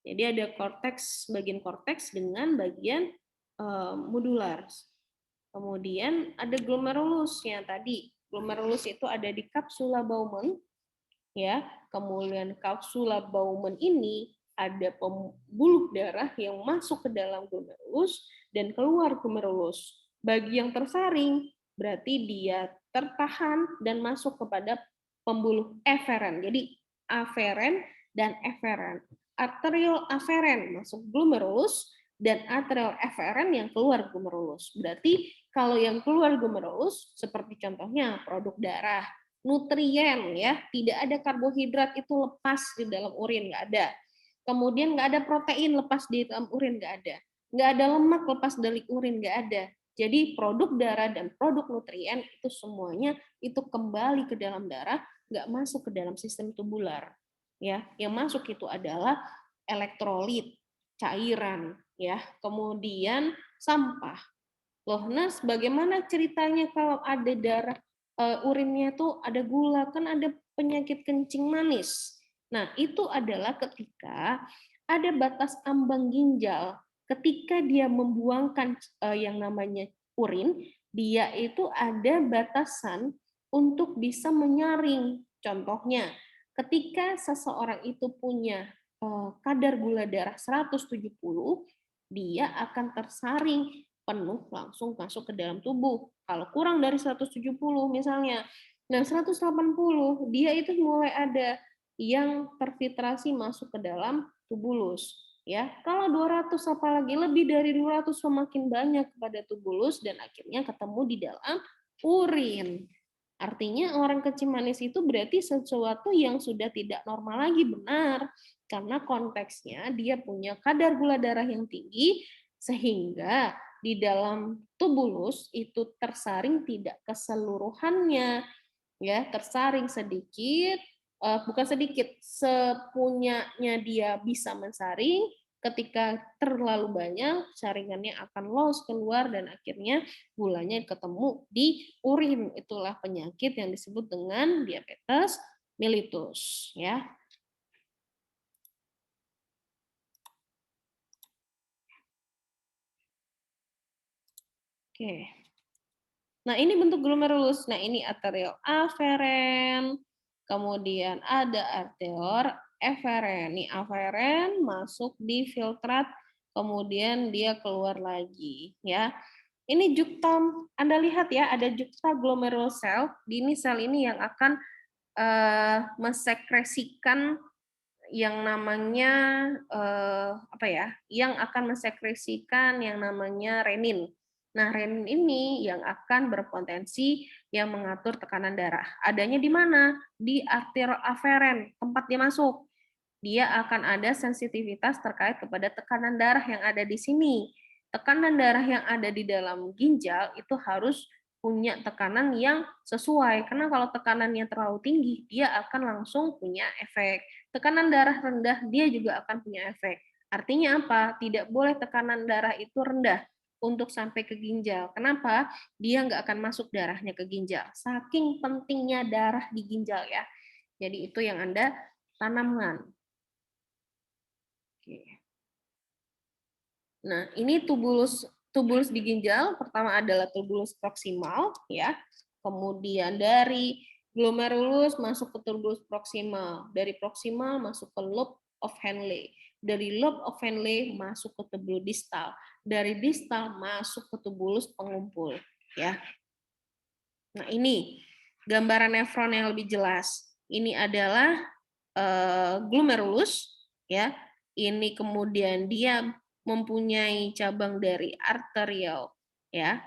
jadi ada korteks, bagian korteks dengan bagian modular. Kemudian ada glomerulusnya tadi. Glomerulus itu ada di kapsula Bowman, ya. Kemudian kapsula Bowman ini ada pembuluh darah yang masuk ke dalam glomerulus dan keluar glomerulus. Bagi yang tersaring, berarti dia tertahan dan masuk kepada pembuluh eferen. Jadi aferen dan eferen. Arterial aferen masuk glomerulus dan arterial eferen yang keluar glomerulus. Berarti kalau yang keluar glomerulus seperti contohnya produk darah, nutrien ya, tidak ada karbohidrat itu lepas di dalam urin, nggak ada. Kemudian nggak ada protein lepas di dalam urin, nggak ada. Nggak ada lemak lepas dari urin, nggak ada. Jadi produk darah dan produk nutrien itu semuanya itu kembali ke dalam darah, nggak masuk ke dalam sistem tubular. Ya, yang masuk itu adalah elektrolit, cairan, ya, kemudian sampah. Loh, Nas, bagaimana ceritanya kalau ada darah urinnya tuh ada gula, kan ada penyakit kencing manis. Nah, itu adalah ketika ada batas ambang ginjal. Ketika dia membuangkan yang namanya urin, dia itu ada batasan untuk bisa menyaring. Contohnya, ketika seseorang itu punya kadar gula darah 170, dia akan tersaring penuh langsung masuk ke dalam tubuh. Kalau kurang dari 170 misalnya, nah 180 dia itu mulai ada yang terfiltrasi masuk ke dalam tubulus. Ya, kalau 200 apalagi lebih dari 200 semakin banyak kepada tubulus dan akhirnya ketemu di dalam urin. Artinya orang kencing manis itu berarti sesuatu yang sudah tidak normal lagi, benar. Karena konteksnya dia punya kadar gula darah yang tinggi sehingga di dalam tubulus itu tersaring tidak keseluruhannya, ya, tersaring sedikit, bukan sedikit, sepunyanya dia bisa mensaring. Ketika terlalu banyak, saringannya akan loss keluar dan akhirnya gulanya ketemu di urin. Itulah penyakit yang disebut dengan diabetes mellitus, ya. Oke. Nah, ini bentuk glomerulus. Nah, ini arterial aferen, kemudian ada arterial eferen. Nih, aferen masuk di filtrat, kemudian dia keluar lagi, ya. Ini juktom, Anda lihat ya, ada jukta glomerulus cell. Ini sel ini yang akan mensekresikan yang namanya apa ya? Yang akan mensekresikan yang namanya renin. Nah, renin ini yang akan berpotensi yang mengatur tekanan darah. Adanya di mana? Di arterial aferen, tempat dia masuk. Dia akan ada sensitivitas terkait kepada tekanan darah yang ada di sini. Tekanan darah yang ada di dalam ginjal itu harus punya tekanan yang sesuai. Karena kalau tekanannya terlalu tinggi, dia akan langsung punya efek. Tekanan darah rendah, dia juga akan punya efek. Artinya apa? Tidak boleh tekanan darah itu rendah untuk sampai ke ginjal. Kenapa? Dia nggak akan masuk darahnya ke ginjal. Saking pentingnya darah di ginjal ya. Jadi itu yang Anda tanamkan. Oke. Nah, ini tubulus di ginjal, pertama adalah tubulus proksimal, ya. Kemudian dari glomerulus masuk ke tubulus proksimal, dari proksimal masuk ke lobe of Henle, dari lobe of Henle masuk ke tubulus distal, dari distal masuk ke tubulus pengumpul, ya. Nah, ini gambaran nefron yang lebih jelas. Ini adalah glomerulus, ya. Ini kemudian dia mempunyai cabang dari arterial, ya.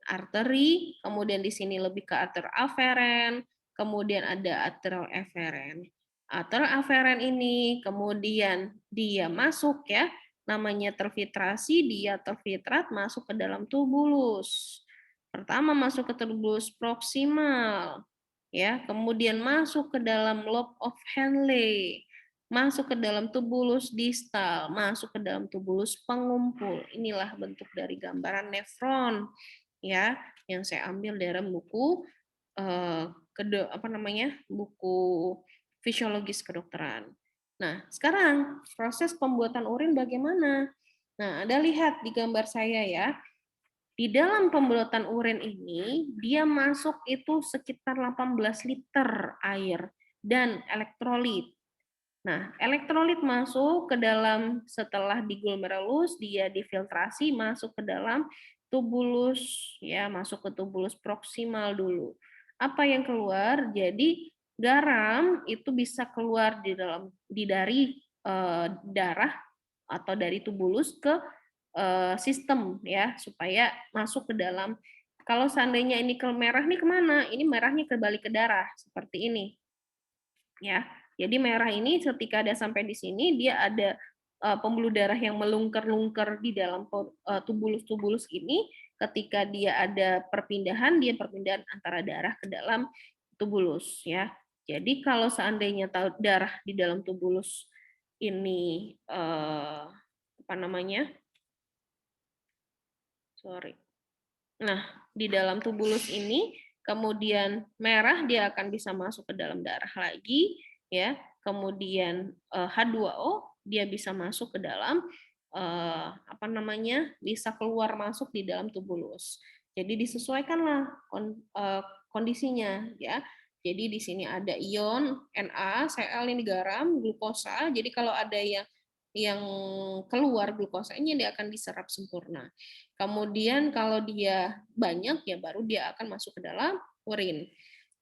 Arteri, kemudian di sini lebih ke arter aferen, kemudian ada arterial eferen. Arter aferen ini kemudian dia masuk, ya, namanya terfiltrasi, dia terfiltrat masuk ke dalam tubulus. Pertama masuk ke tubulus proksimal, ya, kemudian masuk ke dalam lobe of Henle, masuk ke dalam tubulus distal, masuk ke dalam tubulus pengumpul. Inilah bentuk dari gambaran nefron, ya, yang saya ambil dari buku buku fisiologis kedokteran. Nah, sekarang proses pembuatan urin bagaimana? Nah, Anda lihat di gambar saya, ya. Di dalam pembuatan urin ini, dia masuk itu sekitar 18 liter air dan elektrolit. Nah, elektrolit masuk ke dalam, setelah di glomerulus, dia difiltrasi masuk ke dalam tubulus, ya, masuk ke tubulus proksimal dulu. Apa yang keluar? Jadi garam itu bisa keluar dari darah atau dari tubulus ke sistem, ya, supaya masuk ke dalam. Kalau seandainya ini ke merah nih kemana? Ini merahnya kembali ke darah seperti ini, ya. Jadi merah ini ketika ada sampai di sini dia ada pembuluh darah yang melungker-lungker di dalam tubulus-tubulus ini. Ketika dia ada perpindahan, dia perpindahan antara darah ke dalam tubulus, ya. Jadi kalau seandainya darah di dalam tubulus ini apa namanya? Sorry. Nah, di dalam tubulus ini kemudian merah dia akan bisa masuk ke dalam darah lagi, ya. Kemudian H2O dia bisa masuk ke dalam bisa keluar masuk di dalam tubulus. Jadi disesuaikanlah kondisinya, ya. Jadi di sini ada ion NaCl ini garam, glukosa. Jadi kalau ada yang keluar glukosanya dia akan diserap sempurna. Kemudian kalau dia banyak ya baru dia akan masuk ke dalam urin.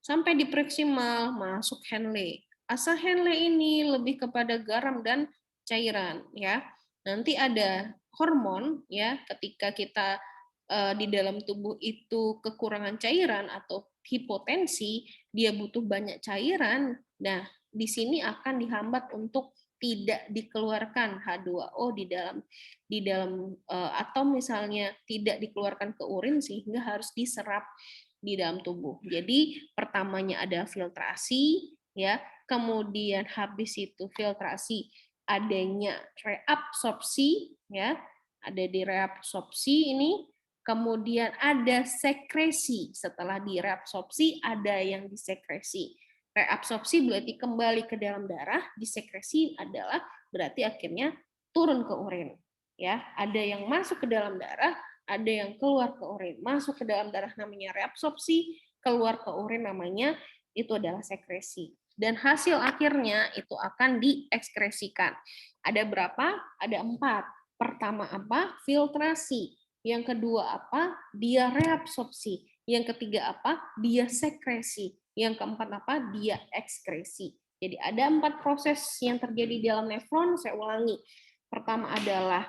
Sampai di proksimal masuk Henle. Asal Henle ini lebih kepada garam dan cairan, ya. Nanti ada hormon, ya, ketika kita di dalam tubuh itu kekurangan cairan atau hipotensi, dia butuh banyak cairan. Nah, di sini akan dihambat untuk tidak dikeluarkan H2O di dalam atau misalnya tidak dikeluarkan ke urin sehingga harus diserap di dalam tubuh. Jadi pertamanya ada filtrasi, ya, kemudian habis itu filtrasi adanya reabsorpsi, ya, ada di reabsorpsi ini, kemudian ada sekresi. Setelah di reabsorpsi ada yang disekresi. Reabsorpsi berarti kembali ke dalam darah, disekresi adalah berarti akhirnya turun ke urin. Ya, ada yang masuk ke dalam darah, ada yang keluar ke urin. Masuk ke dalam darah namanya reabsorpsi, keluar ke urin namanya itu adalah sekresi. Dan hasil akhirnya itu akan diekskresikan. Ada berapa? Ada 4. Pertama apa? Filtrasi. Yang kedua apa? Dia reabsorpsi. Yang ketiga apa? Dia sekresi. Yang keempat apa? Dia ekskresi. Jadi ada 4 proses yang terjadi di dalam nefron. Saya ulangi. Pertama adalah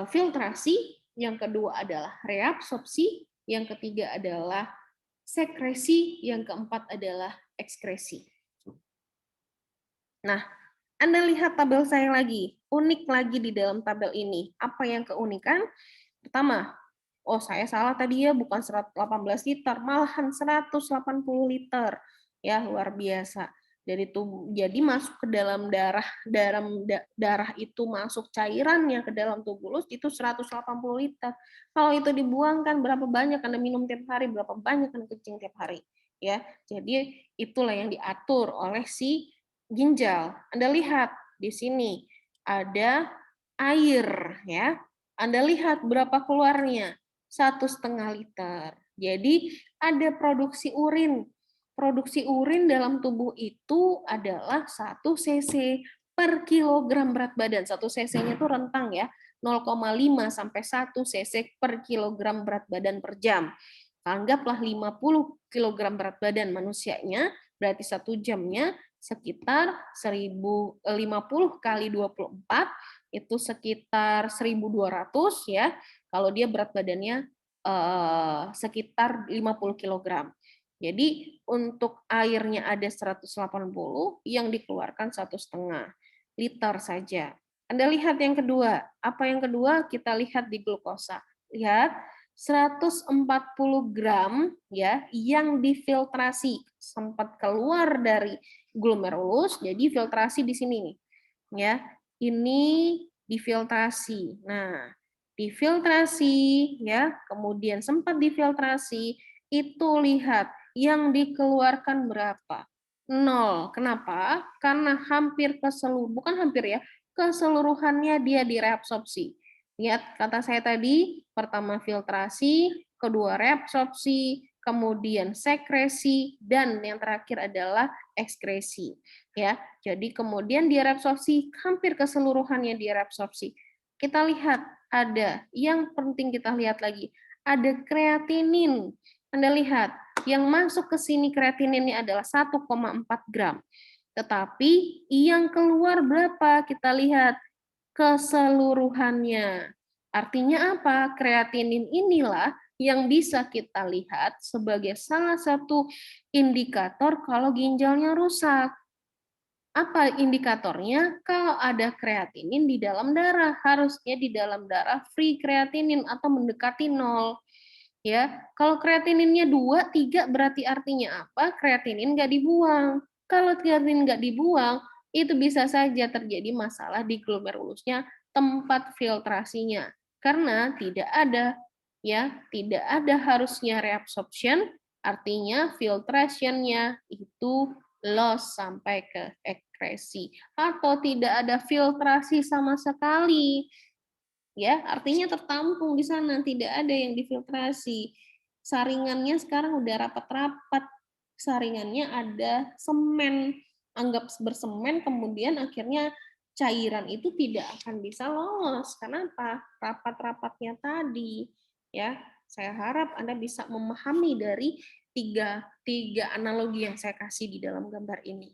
filtrasi, yang kedua adalah reabsorpsi, yang ketiga adalah sekresi, yang keempat adalah ekskresi. Nah, Anda lihat tabel saya lagi. Unik lagi di dalam tabel ini. Apa yang keunikan? Pertama, oh saya salah tadi ya, bukan 118 liter, malahan 180 liter. Ya, luar biasa. Dari tubuh, jadi masuk ke dalam darah itu masuk cairannya ke dalam tubulus itu 180 liter. Kalau itu dibuangkan berapa banyak Anda minum tiap hari, berapa banyak Anda kencing tiap hari. Ya, jadi itulah yang diatur oleh si ginjal. Anda lihat di sini ada air, ya. Anda lihat berapa keluarnya? 1,5 liter. Jadi ada produksi urin. Produksi urin dalam tubuh itu adalah 1 cc per kilogram berat badan. 1 cc-nya itu rentang ya, 0,5 sampai 1 cc per kilogram berat badan per jam. Anggaplah 50 kilogram berat badan manusianya, berarti 1 jamnya sekitar 1050 kali 24 itu sekitar 1.200 ya. Kalau dia berat badannya sekitar 50 kilogram. Jadi untuk airnya ada 180 yang dikeluarkan 1,5 liter saja. Anda lihat yang kedua. Apa yang kedua? Kita lihat di glukosa. Lihat 140 gram ya yang difiltrasi sempat keluar dari glomerulus, jadi filtrasi di sini nih. Ya, ini difiltrasi. Nah, difiltrasi ya, kemudian sempat difiltrasi, itu lihat yang dikeluarkan berapa? 0. Kenapa? Karena hampir bukan hampir ya, keseluruhannya dia direabsorpsi. Lihat kata saya tadi, pertama filtrasi, kedua reabsorpsi, kemudian sekresi, dan yang terakhir adalah ekskresi. Ya, jadi kemudian direabsorpsi, hampir keseluruhannya direabsorpsi. Kita lihat ada, yang penting kita lihat lagi, ada kreatinin. Anda lihat, yang masuk ke sini kreatininnya adalah 1,4 gram. Tetapi yang keluar berapa? Kita lihat keseluruhannya. Artinya apa? Kreatinin inilah yang bisa kita lihat sebagai salah satu indikator kalau ginjalnya rusak. Apa indikatornya? Kalau ada kreatinin di dalam darah, harusnya di dalam darah free kreatinin atau mendekati 0. Ya, kalau kreatininnya 2, 3 berarti artinya apa? Kreatinin nggak dibuang. Kalau kreatinin nggak dibuang, itu bisa saja terjadi masalah di glomerulusnya, tempat filtrasinya. Karena tidak ada harusnya reabsorption, artinya filtrationnya itu loss sampai ke ekskresi atau tidak ada filtrasi sama sekali. Ya, artinya tertampung di sana, tidak ada yang difiltrasi. Saringannya sekarang udah rapat-rapat. Saringannya ada semen, anggap bersemen, kemudian akhirnya cairan itu tidak akan bisa lolos. Kenapa? Rapat-rapatnya tadi. Ya, saya harap Anda bisa memahami dari tiga analogi yang saya kasih di dalam gambar ini.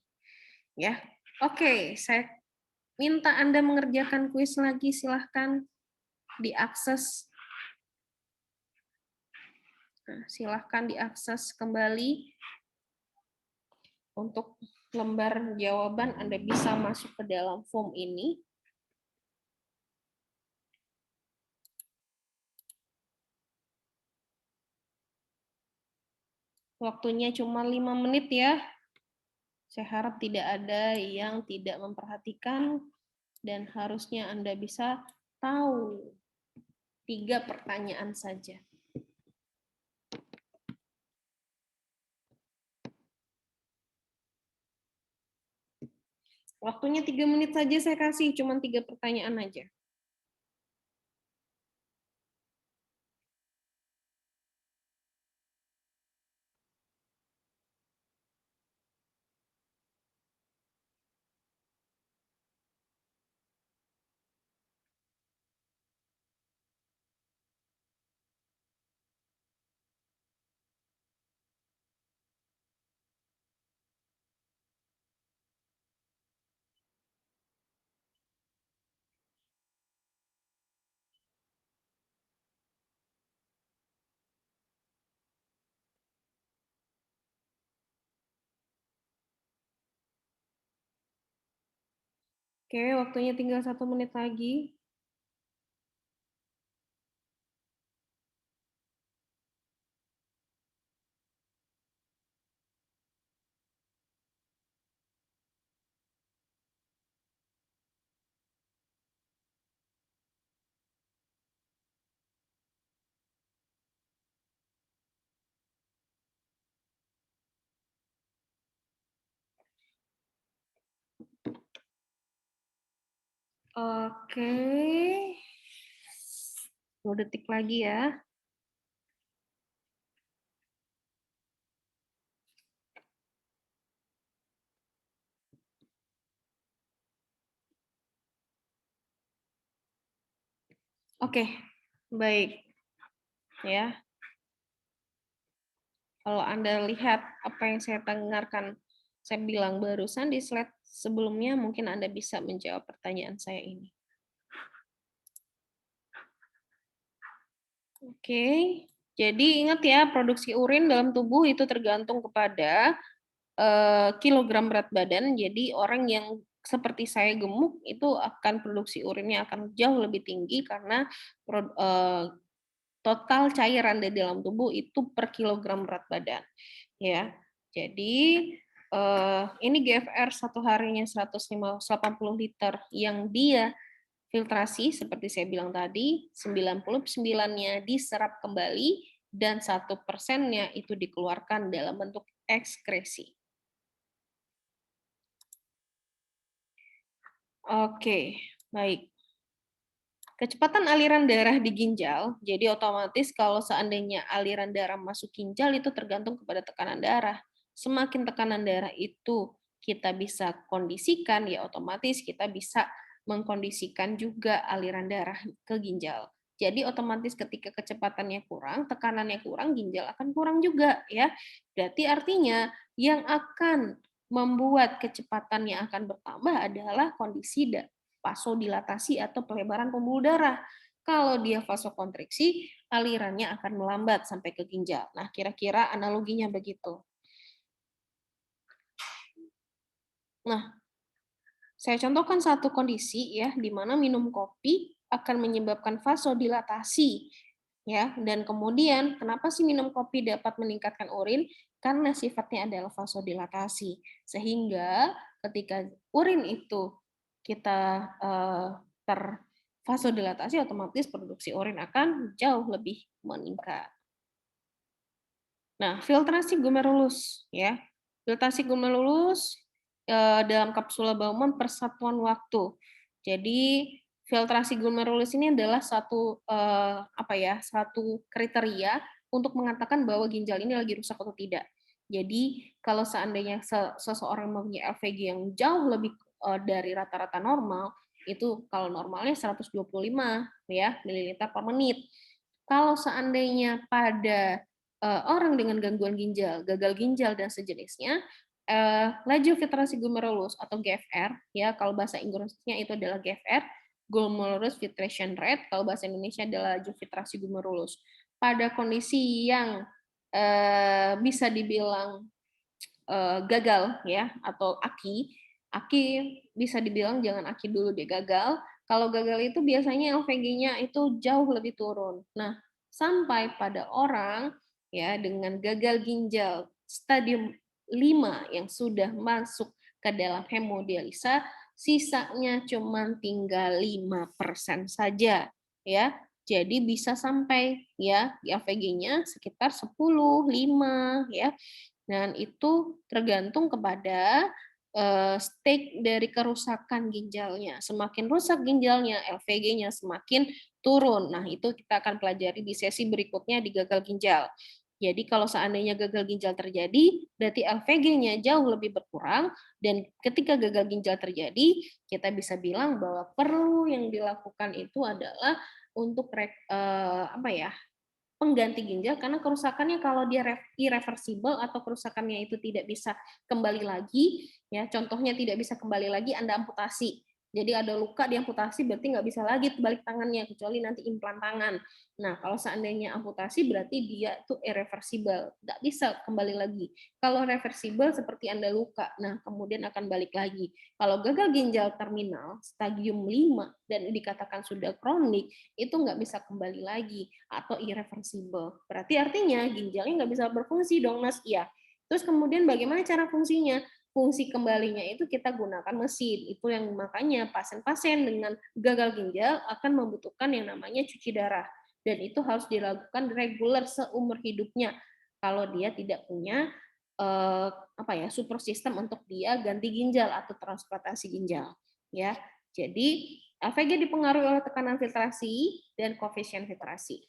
Ya, oke, saya minta Anda mengerjakan kuis lagi, silahkan diakses. Nah, silahkan diakses kembali untuk lembar jawaban. Anda bisa masuk ke dalam form ini. Waktunya cuma 5 menit ya. Saya harap tidak ada yang tidak memperhatikan dan harusnya Anda bisa tahu 3 pertanyaan saja. Waktunya 3 menit saja saya kasih, cuma 3 pertanyaan aja. Oke, waktunya tinggal 1 menit lagi. Oke. 10 detik lagi ya. Oke, baik. Ya, kalau Anda lihat apa yang saya dengarkan, saya bilang barusan di slide sebelumnya, mungkin Anda bisa menjawab pertanyaan saya ini. Oke, jadi ingat ya, produksi urin dalam tubuh itu tergantung kepada kilogram berat badan. Jadi orang yang seperti saya gemuk itu akan produksi urinnya akan jauh lebih tinggi karena total cairan di dalam tubuh itu per kilogram berat badan. Ya, jadi ini GFR satu harinya 180 liter yang dia filtrasi seperti saya bilang tadi, 99-nya diserap kembali dan 1%-nya itu dikeluarkan dalam bentuk ekskresi. Oke, baik. Kecepatan aliran darah di ginjal, jadi otomatis kalau seandainya aliran darah masuk ginjal itu tergantung kepada tekanan darah. Semakin tekanan darah itu kita bisa kondisikan, ya otomatis kita bisa mengkondisikan juga aliran darah ke ginjal. Jadi otomatis ketika kecepatannya kurang, tekanannya kurang, ginjal akan kurang juga ya. Berarti artinya yang akan membuat kecepatannya akan bertambah adalah kondisi vasodilatasi atau pelebaran pembuluh darah. Kalau dia vasokonstriksi, alirannya akan melambat sampai ke ginjal. Nah, kira-kira analoginya begitu. Nah, saya contohkan satu kondisi ya, di mana minum kopi akan menyebabkan vasodilatasi ya, dan kemudian kenapa sih minum kopi dapat meningkatkan urin? Karena sifatnya adalah vasodilatasi. Sehingga ketika urin itu kita tervasodilatasi, otomatis produksi urin akan jauh lebih meningkat. Nah, filtrasi glomerulus ya. Filtrasi glomerulus dalam kapsula Bowman persatuan waktu. Jadi filtrasi glomerulus ini adalah satu kriteria untuk mengatakan bahwa ginjal ini lagi rusak atau tidak. Jadi kalau seandainya seseorang mempunyai LVG yang jauh lebih dari rata-rata normal, itu kalau normalnya 125 ya mililiter per menit. Kalau seandainya pada orang dengan gangguan ginjal, gagal ginjal dan sejenisnya, laju filtrasi glomerulus atau GFR, ya kalau bahasa Inggrisnya itu adalah GFR, glomerulus filtration rate, kalau bahasa Indonesia adalah laju filtrasi glomerulus. Pada kondisi yang bisa dibilang gagal ya atau aki bisa dibilang jangan aki dulu deh gagal. Kalau gagal itu biasanya LVG-nya itu jauh lebih turun. Nah, sampai pada orang ya dengan gagal ginjal stadium 5 yang sudah masuk ke dalam hemodialisa, sisanya cuma tinggal 5% saja ya. Jadi bisa sampai ya LVG-nya sekitar 10, 5 ya. Dan itu tergantung kepada stage dari kerusakan ginjalnya. Semakin rusak ginjalnya, LVG-nya semakin turun. Nah, itu kita akan pelajari di sesi berikutnya di gagal ginjal. Jadi kalau seandainya gagal ginjal terjadi, berarti LVG-nya jauh lebih berkurang, dan ketika gagal ginjal terjadi, kita bisa bilang bahwa perlu yang dilakukan itu adalah untuk pengganti ginjal, karena kerusakannya kalau dia irreversible atau kerusakannya itu tidak bisa kembali lagi, ya contohnya tidak bisa kembali lagi, Anda amputasi. Jadi ada luka di amputasi berarti nggak bisa lagi balik tangannya kecuali nanti implan tangan. Nah kalau seandainya amputasi berarti dia itu irreversible, nggak bisa kembali lagi. Kalau reversible seperti Anda luka, nah kemudian akan balik lagi. Kalau gagal ginjal terminal stadium 5 dan dikatakan sudah kronik, itu nggak bisa kembali lagi atau irreversible. Berarti artinya ginjalnya nggak bisa berfungsi dong, Mas. Iya. Terus kemudian bagaimana cara fungsinya? Fungsi kembalinya itu kita gunakan mesin. Itu yang makanya pasien-pasien dengan gagal ginjal akan membutuhkan yang namanya cuci darah. Dan itu harus dilakukan reguler seumur hidupnya. Kalau dia tidak punya support system untuk dia ganti ginjal atau transplantasi ginjal. Ya, jadi LVG dipengaruhi oleh tekanan filtrasi, dan koefisien filtrasi.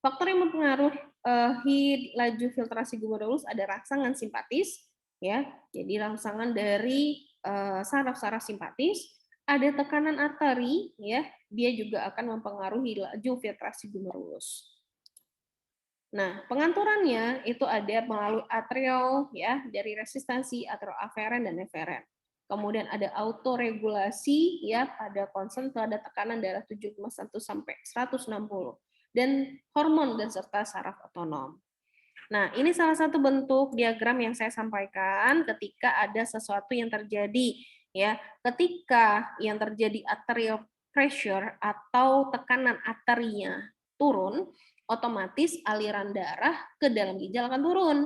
Faktor yang mempengaruhi laju filtrasi glomerulus ada rangsangan simpatis, ya. Jadi rangsangan dari saraf-saraf simpatis, ada tekanan arteri, ya. Dia juga akan mempengaruhi laju filtrasi glomerulus. Nah, penganturannya itu ada melalui atrial, ya, dari resistansi atrioaferen dan eferen. Kemudian ada autoregulasi, ya, pada konsen pada tekanan darah 71 sampai 160 dan hormon dan serta saraf otonom. Nah, ini salah satu bentuk diagram yang saya sampaikan ketika ada sesuatu yang terjadi, ya. Ketika yang terjadi arterial pressure atau tekanan arterinya turun, otomatis aliran darah ke dalam ginjal akan turun.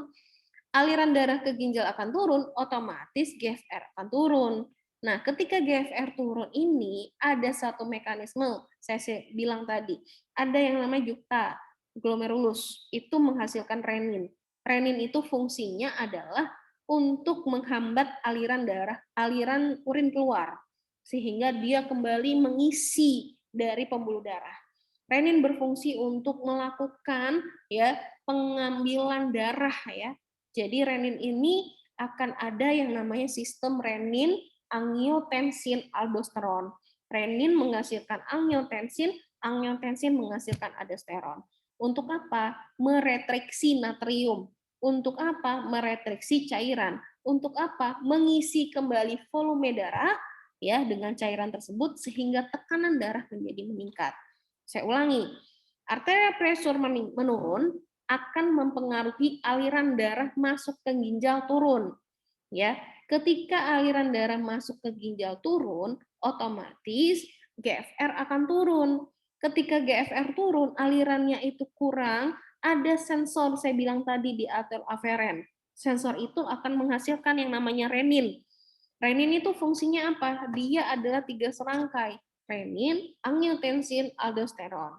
Aliran darah ke ginjal akan turun, otomatis GFR akan turun. Nah, ketika GFR turun ini ada satu mekanisme, saya bilang tadi, ada yang namanya jukta glomerulus, itu menghasilkan renin. Renin itu fungsinya adalah untuk menghambat aliran darah, aliran urin keluar, sehingga dia kembali mengisi dari pembuluh darah. Renin berfungsi untuk melakukan ya pengambilan darah ya. Jadi renin ini akan ada yang namanya sistem renin, angiotensin, aldosteron. Renin menghasilkan angiotensin, angiotensin menghasilkan aldosteron. Untuk apa? Meretriksi natrium. Untuk apa? Meretriksi cairan. Untuk apa? Mengisi kembali volume darah ya dengan cairan tersebut sehingga tekanan darah menjadi meningkat. Saya ulangi. Arterial pressure menurun akan mempengaruhi aliran darah masuk ke ginjal turun. Ya, ketika aliran darah masuk ke ginjal turun, otomatis GFR akan turun. Ketika GFR turun, alirannya itu kurang, ada sensor saya bilang tadi di atrial aferen. Sensor itu akan menghasilkan yang namanya renin. Renin itu fungsinya apa? Dia adalah 3 serangkai. Renin, angiotensin, aldosteron.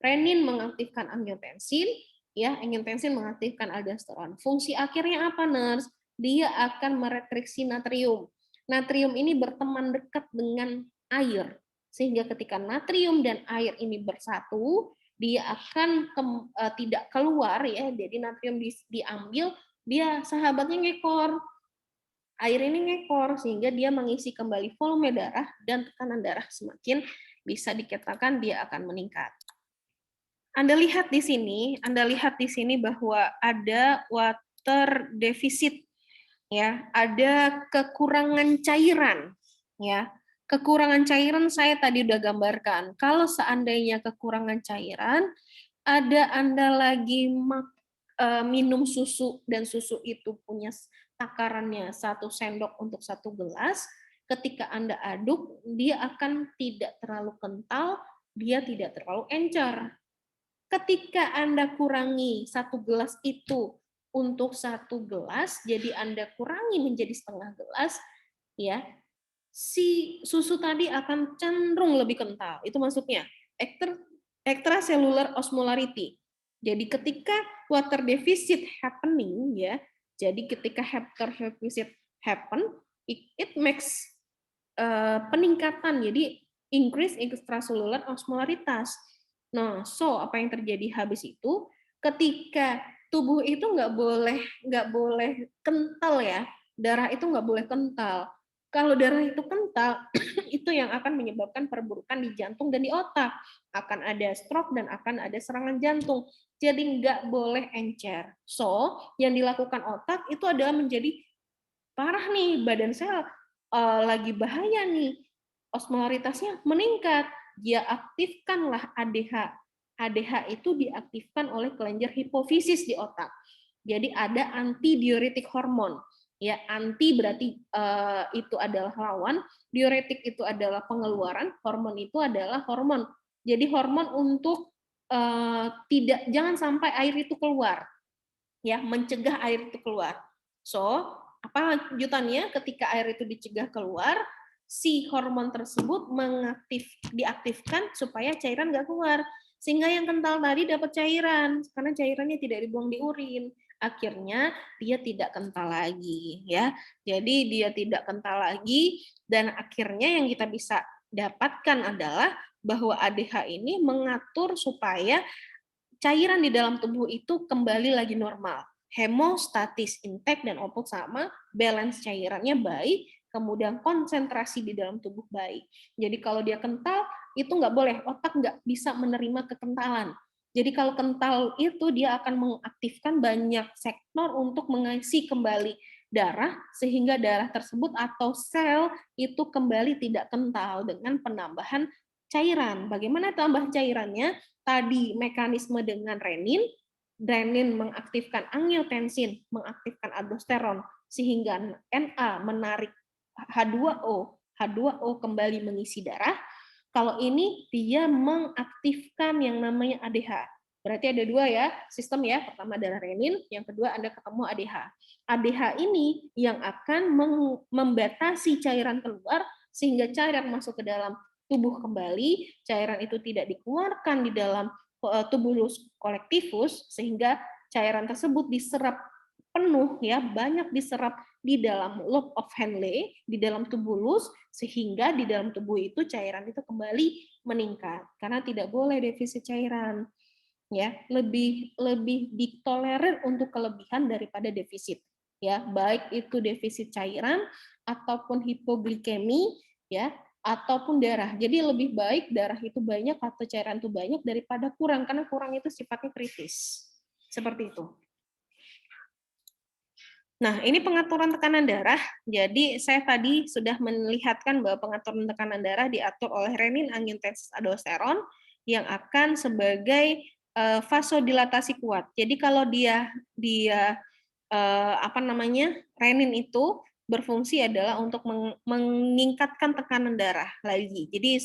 Renin mengaktifkan angiotensin, ya, angiotensin mengaktifkan aldosteron. Fungsi akhirnya apa, Nurse? Dia akan meretriksi natrium. Natrium ini berteman dekat dengan air, sehingga ketika natrium dan air ini bersatu, dia akan tidak keluar ya. Jadi natrium diambil, dia sahabatnya ngekor. Air ini ngekor sehingga dia mengisi kembali volume darah dan tekanan darah semakin bisa dikatakan dia akan meningkat. Anda lihat di sini bahwa ada water deficit ya, ada kekurangan cairan ya. Kekurangan cairan saya tadi udah gambarkan. Kalau seandainya kekurangan cairan, ada Anda lagi minum susu dan susu itu punya takarannya 1 sendok untuk 1 gelas, ketika Anda aduk, dia akan tidak terlalu kental, dia tidak terlalu encer. Ketika Anda kurangi 1 gelas itu untuk 1 gelas, jadi Anda kurangi menjadi setengah gelas, ya, si susu tadi akan cenderung lebih kental. Itu maksudnya extracellular osmolarity. Jadi ketika water deficit happening, ya, jadi ketika water deficit happen, it makes peningkatan, jadi increase extracellular osmolaritas. Nah, so apa yang terjadi habis itu? Ketika tubuh itu nggak boleh kental ya, darah itu nggak boleh kental. Kalau darah itu kental, itu yang akan menyebabkan perburukan di jantung dan di otak. Akan ada stroke dan akan ada serangan jantung. Jadi nggak boleh encer. So, yang dilakukan otak itu adalah menjadi parah nih, badan saya lagi bahaya nih, osmolaritasnya meningkat, dia aktifkanlah ADH. ADH itu diaktifkan oleh kelenjar hipofisis di otak. Jadi ada antidiuretik hormon. Ya, anti berarti itu adalah lawan, diuretik itu adalah pengeluaran, hormon itu adalah hormon. Jadi hormon untuk jangan sampai air itu keluar. Ya, mencegah air itu keluar. So, apa lanjutannya ketika air itu dicegah keluar, si hormon tersebut diaktifkan supaya cairan nggak keluar. Sehingga yang kental tadi dapat cairan, karena cairannya tidak dibuang di urin. Akhirnya dia tidak kental lagi, ya. Jadi dia tidak kental lagi dan akhirnya yang kita bisa dapatkan adalah bahwa ADH ini mengatur supaya cairan di dalam tubuh itu kembali lagi normal. Hemostatis intake dan output sama, balance cairannya baik, kemudian konsentrasi di dalam tubuh baik. Jadi kalau dia kental, itu nggak boleh, otak nggak bisa menerima kekentalan. Jadi kalau kental itu dia akan mengaktifkan banyak sektor untuk mengisi kembali darah, sehingga darah tersebut atau sel itu kembali tidak kental dengan penambahan cairan. Bagaimana tambah cairannya? Tadi mekanisme dengan renin, renin mengaktifkan angiotensin, mengaktifkan aldosteron, sehingga Na menarik H2O, H2O kembali mengisi darah. Kalau ini dia mengaktifkan yang namanya ADH. Berarti ada dua ya, sistem ya. Pertama adalah renin, yang kedua Anda ketemu ADH. ADH ini yang akan membatasi cairan keluar sehingga cairan masuk ke dalam tubuh kembali, cairan itu tidak dikeluarkan di dalam tubulus kolektivus sehingga cairan tersebut diserap penuh ya, banyak diserap di dalam lobe of Henle, di dalam tubulus, sehingga di dalam tubuh itu cairan itu kembali meningkat karena tidak boleh defisit cairan ya, lebih ditolerir untuk kelebihan daripada defisit ya, baik itu defisit cairan ataupun hipoglikemi ya, ataupun darah. Jadi lebih baik darah itu banyak atau cairan itu banyak daripada kurang, karena kurang itu sifatnya kritis. Seperti itu. Nah, ini pengaturan tekanan darah. Jadi, saya tadi sudah melihatkan bahwa pengaturan tekanan darah diatur oleh renin, angiotensin, aldosteron yang akan sebagai vasodilatasi kuat. Jadi, kalau dia renin itu berfungsi adalah untuk meningkatkan tekanan darah lagi. Jadi,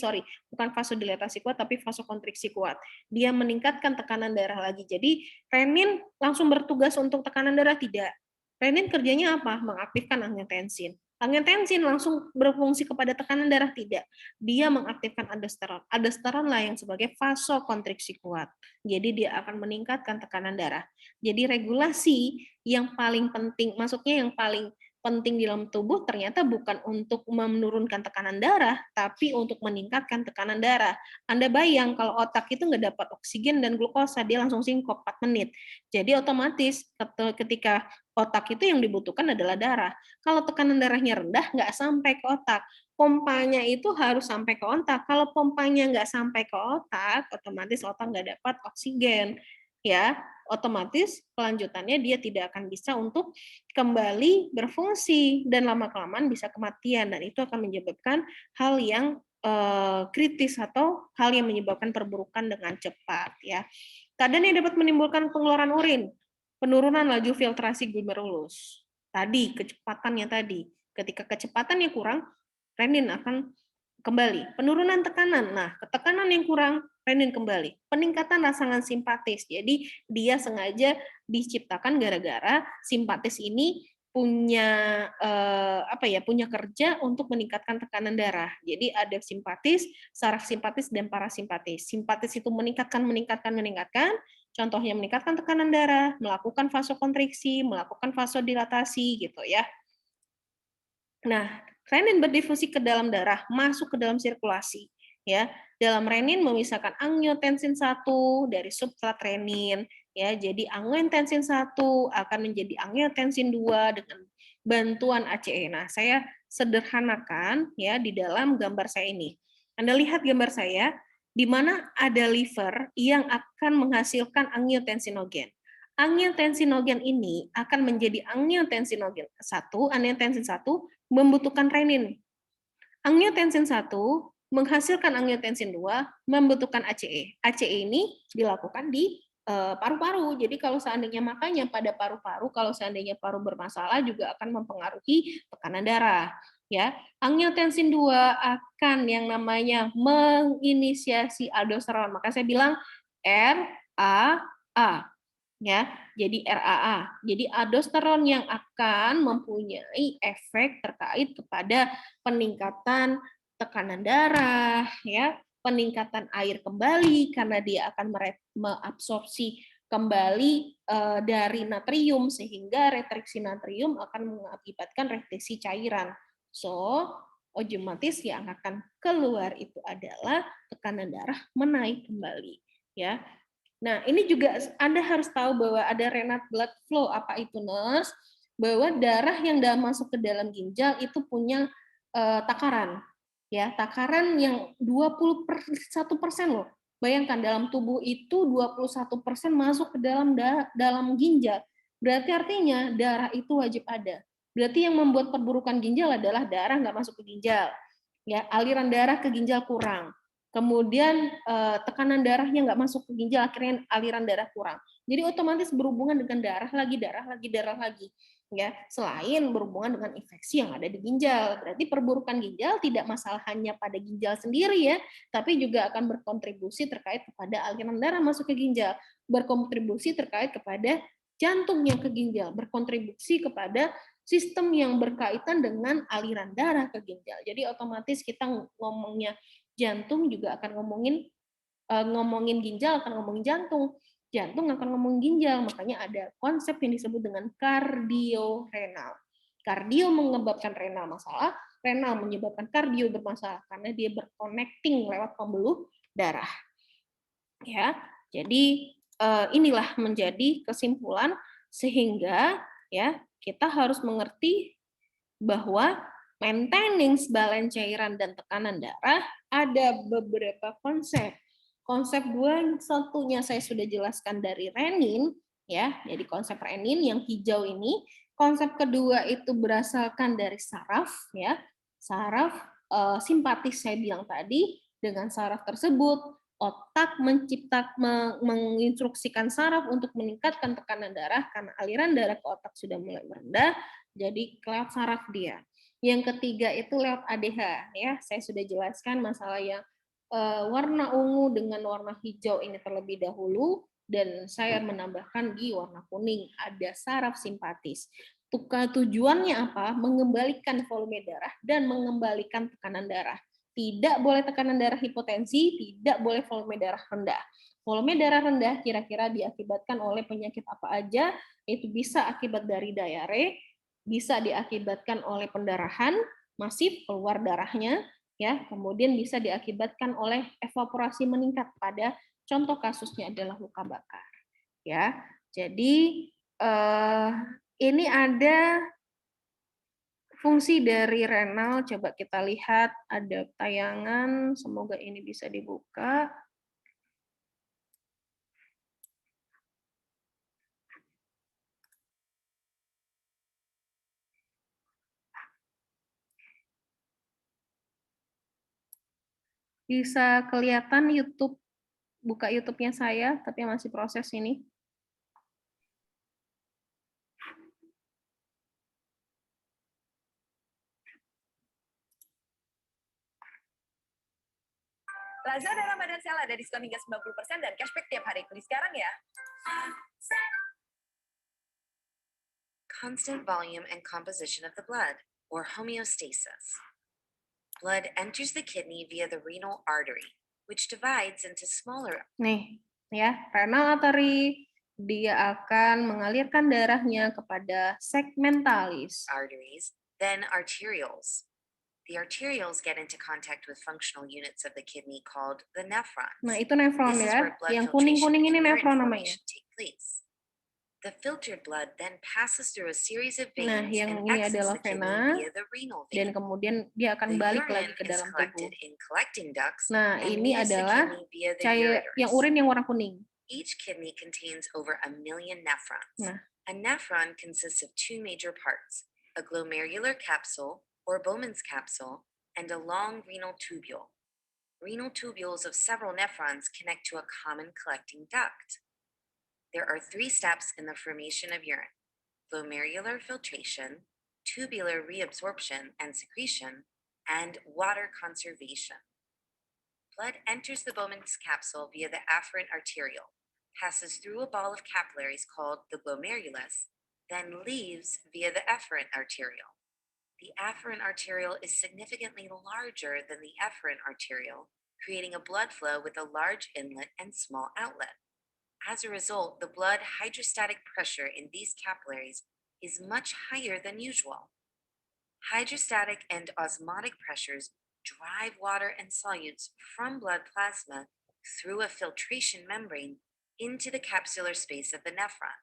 bukan vasodilatasi kuat, tapi vasokontriksi kuat. Dia meningkatkan tekanan darah lagi. Jadi, renin langsung bertugas untuk tekanan darah, tidak. Renin kerjanya apa? Mengaktifkan angiotensin. Angiotensin langsung berfungsi kepada tekanan darah, tidak. Dia mengaktifkan aldosteron. Aldosteron lah yang sebagai vasokontriksi kuat. Jadi dia akan meningkatkan tekanan darah. Jadi regulasi yang paling penting, maksudnya yang paling penting di dalam tubuh ternyata bukan untuk menurunkan tekanan darah, tapi untuk meningkatkan tekanan darah. Anda bayang kalau otak itu nggak dapat oksigen dan glukosa, dia langsung sinkop 4 menit. Jadi otomatis ketika otak itu yang dibutuhkan adalah darah. Kalau tekanan darahnya rendah, nggak sampai ke otak. Pompanya itu harus sampai ke otak. Kalau pompanya nggak sampai ke otak, otomatis otak nggak dapat oksigen. Ya, otomatis kelanjutannya dia tidak akan bisa untuk kembali berfungsi dan lama-kelamaan bisa kematian, dan itu akan menyebabkan hal yang kritis atau hal yang menyebabkan perburukan dengan cepat ya. Keadaan yang dapat menimbulkan pengeluaran urin, penurunan laju filtrasi glomerulus. Tadi kecepatannya tadi, ketika kecepatannya kurang, renin akan kembali. Penurunan tekanan, nah ketekanan yang kurang, renin kembali. Peningkatan rangsangan simpatis, jadi dia sengaja diciptakan gara-gara simpatis ini punya punya kerja untuk meningkatkan tekanan darah. Jadi ada simpatis, saraf simpatis dan parasimpatis. Simpatis itu meningkatkan. Contohnya meningkatkan tekanan darah, melakukan vasokontriksi, melakukan vasodilatasi gitu ya. Nah, renin berdifusi ke dalam darah, masuk ke dalam sirkulasi ya. Dalam renin memisahkan angiotensin 1 dari substrat renin ya. Jadi angiotensin 1 akan menjadi angiotensin 2 dengan bantuan ACE. Nah, saya sederhanakan ya di dalam gambar saya ini. Anda lihat gambar saya di mana ada liver yang akan menghasilkan angiotensinogen. Angiotensinogen ini akan menjadi angiotensinogen 1, angiotensin 1 membutuhkan renin. Angiotensin 1 menghasilkan angiotensin 2 membutuhkan ACE. ACE ini dilakukan di paru-paru. Jadi kalau seandainya makanya pada paru-paru, kalau seandainya paru bermasalah juga akan mempengaruhi tekanan darah. Ya, angiotensin 2 akan yang namanya menginisiasi aldosteron. Maka saya bilang RAA ya. Jadi RAA. Jadi aldosteron yang akan mempunyai efek terkait kepada peningkatan tekanan darah ya, peningkatan air kembali karena dia akan mengabsorpsi kembali dari natrium sehingga retriksi natrium akan mengakibatkan reteksi cairan. So, Otomatis yang akan keluar itu adalah tekanan darah menaik kembali, ya. Nah, ini juga Anda harus tahu bahwa ada renal blood flow. Apa itu, Nurse? Bahwa darah yang masuk ke dalam ginjal itu punya takaran, ya, takaran yang 21% loh. Bayangkan dalam tubuh itu 21% masuk ke dalam ginjal. Berarti artinya darah itu wajib ada. Berarti yang membuat perburukan ginjal adalah darah nggak masuk ke ginjal. Ya, aliran darah ke ginjal kurang. Kemudian tekanan darahnya nggak masuk ke ginjal, akhirnya aliran darah kurang. Jadi otomatis berhubungan dengan darah lagi, darah lagi. Ya, selain berhubungan dengan infeksi yang ada di ginjal. Berarti perburukan ginjal tidak masalah hanya pada ginjal sendiri ya, tapi juga akan berkontribusi terkait kepada aliran darah masuk ke ginjal, berkontribusi terkait kepada jantung yang ke ginjal, berkontribusi kepada sistem yang berkaitan dengan aliran darah ke ginjal. Jadi otomatis kita ngomongnya jantung juga akan ngomongin ginjal, akan ngomongin jantung. Jantung akan ngomongin ginjal, makanya ada konsep yang disebut dengan kardiorenal. Kardio menyebabkan renal masalah, renal menyebabkan kardio bermasalah karena dia berconnecting lewat pembuluh darah. Ya, jadi inilah menjadi kesimpulan sehingga ya kita harus mengerti bahwa maintaining balance cairan dan tekanan darah ada beberapa konsep. Konsep satunya saya sudah jelaskan dari renin, ya. Jadi konsep renin yang hijau ini. Konsep kedua itu berasalkan dari saraf, ya. Saraf simpatis saya bilang tadi. Dengan saraf tersebut, otak menginstruksikan saraf untuk meningkatkan tekanan darah karena aliran darah ke otak sudah mulai merendah, jadi lewat saraf dia. Yang ketiga itu lewat ADH, ya. Saya sudah jelaskan masalah yang warna ungu dengan warna hijau ini terlebih dahulu, dan saya menambahkan di warna kuning ada saraf simpatis. Tujuannya apa? Mengembalikan volume darah dan mengembalikan tekanan darah. Tidak boleh tekanan darah hipotensi, tidak boleh volume darah rendah. Volume darah rendah kira-kira diakibatkan oleh penyakit apa aja? Itu bisa akibat dari diare, bisa diakibatkan oleh pendarahan masif keluar darahnya, ya. Kemudian bisa diakibatkan oleh evaporasi meningkat, pada contoh kasusnya adalah luka bakar, ya. Jadi ini ada fungsi dari renal, coba kita lihat, ada tayangan, semoga ini bisa dibuka. Bisa kelihatan YouTube, buka YouTube-nya saya, tapi masih proses ini. Lazada Ramadan Sale ada diskon hingga 90% dan cashback tiap hari. Beli sekarang ya. Constant volume and composition of the blood, or homeostasis. Blood enters the kidney via the renal artery, which divides into smaller. Nih, ya, renal artery, dia akan mengalirkan darahnya kepada segmentalis. Arteries, then arterioles. The arterioles get into contact with functional units of the kidney called the nephrons. Nah, itu nefron This is ya. where blood Yang filtration kuning-kuning ini and urine nefron namanya. formation take place. The filtered blood then passes through a series of veins Nah, yang and ini exits adalah the kidney vena, via the renal dan vein. kemudian dia akan The balik lagi urine ke is dalam tubuh. collected in collecting ducts Nah, and ini leaves the adalah kidney via the cair yang ureters. urin yang warna kuning. Each kidney contains over 1 million nephrons. Nah, A nephron consists of two major parts, a glomerular capsule, or Bowman's capsule, and a long renal tubule. Renal tubules of several nephrons connect to a common collecting duct. There are 3 steps in the formation of urine: glomerular filtration, tubular reabsorption and secretion, and water conservation. Blood enters the Bowman's capsule via the afferent arteriole, passes through a ball of capillaries called the glomerulus, then leaves via the efferent arteriole. The afferent arteriole is significantly larger than the efferent arteriole, creating a blood flow with a large inlet and small outlet. As a result, the blood hydrostatic pressure in these capillaries is much higher than usual. Hydrostatic and osmotic pressures drive water and solutes from blood plasma through a filtration membrane into the capsular space of the nephron.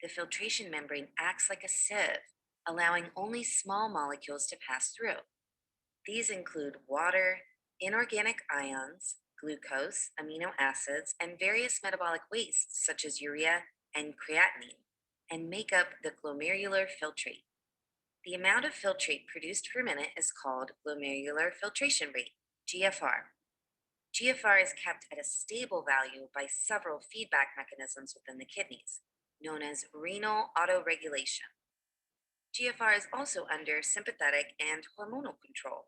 The filtration membrane acts like a sieve, allowing only small molecules to pass through. These include water, inorganic ions, glucose, amino acids, and various metabolic wastes such as urea and creatinine, and make up the glomerular filtrate. The amount of filtrate produced per minute is called glomerular filtration rate, GFR. GFR is kept at a stable value by several feedback mechanisms within the kidneys, known as renal autoregulation. GFR is also under sympathetic and hormonal control.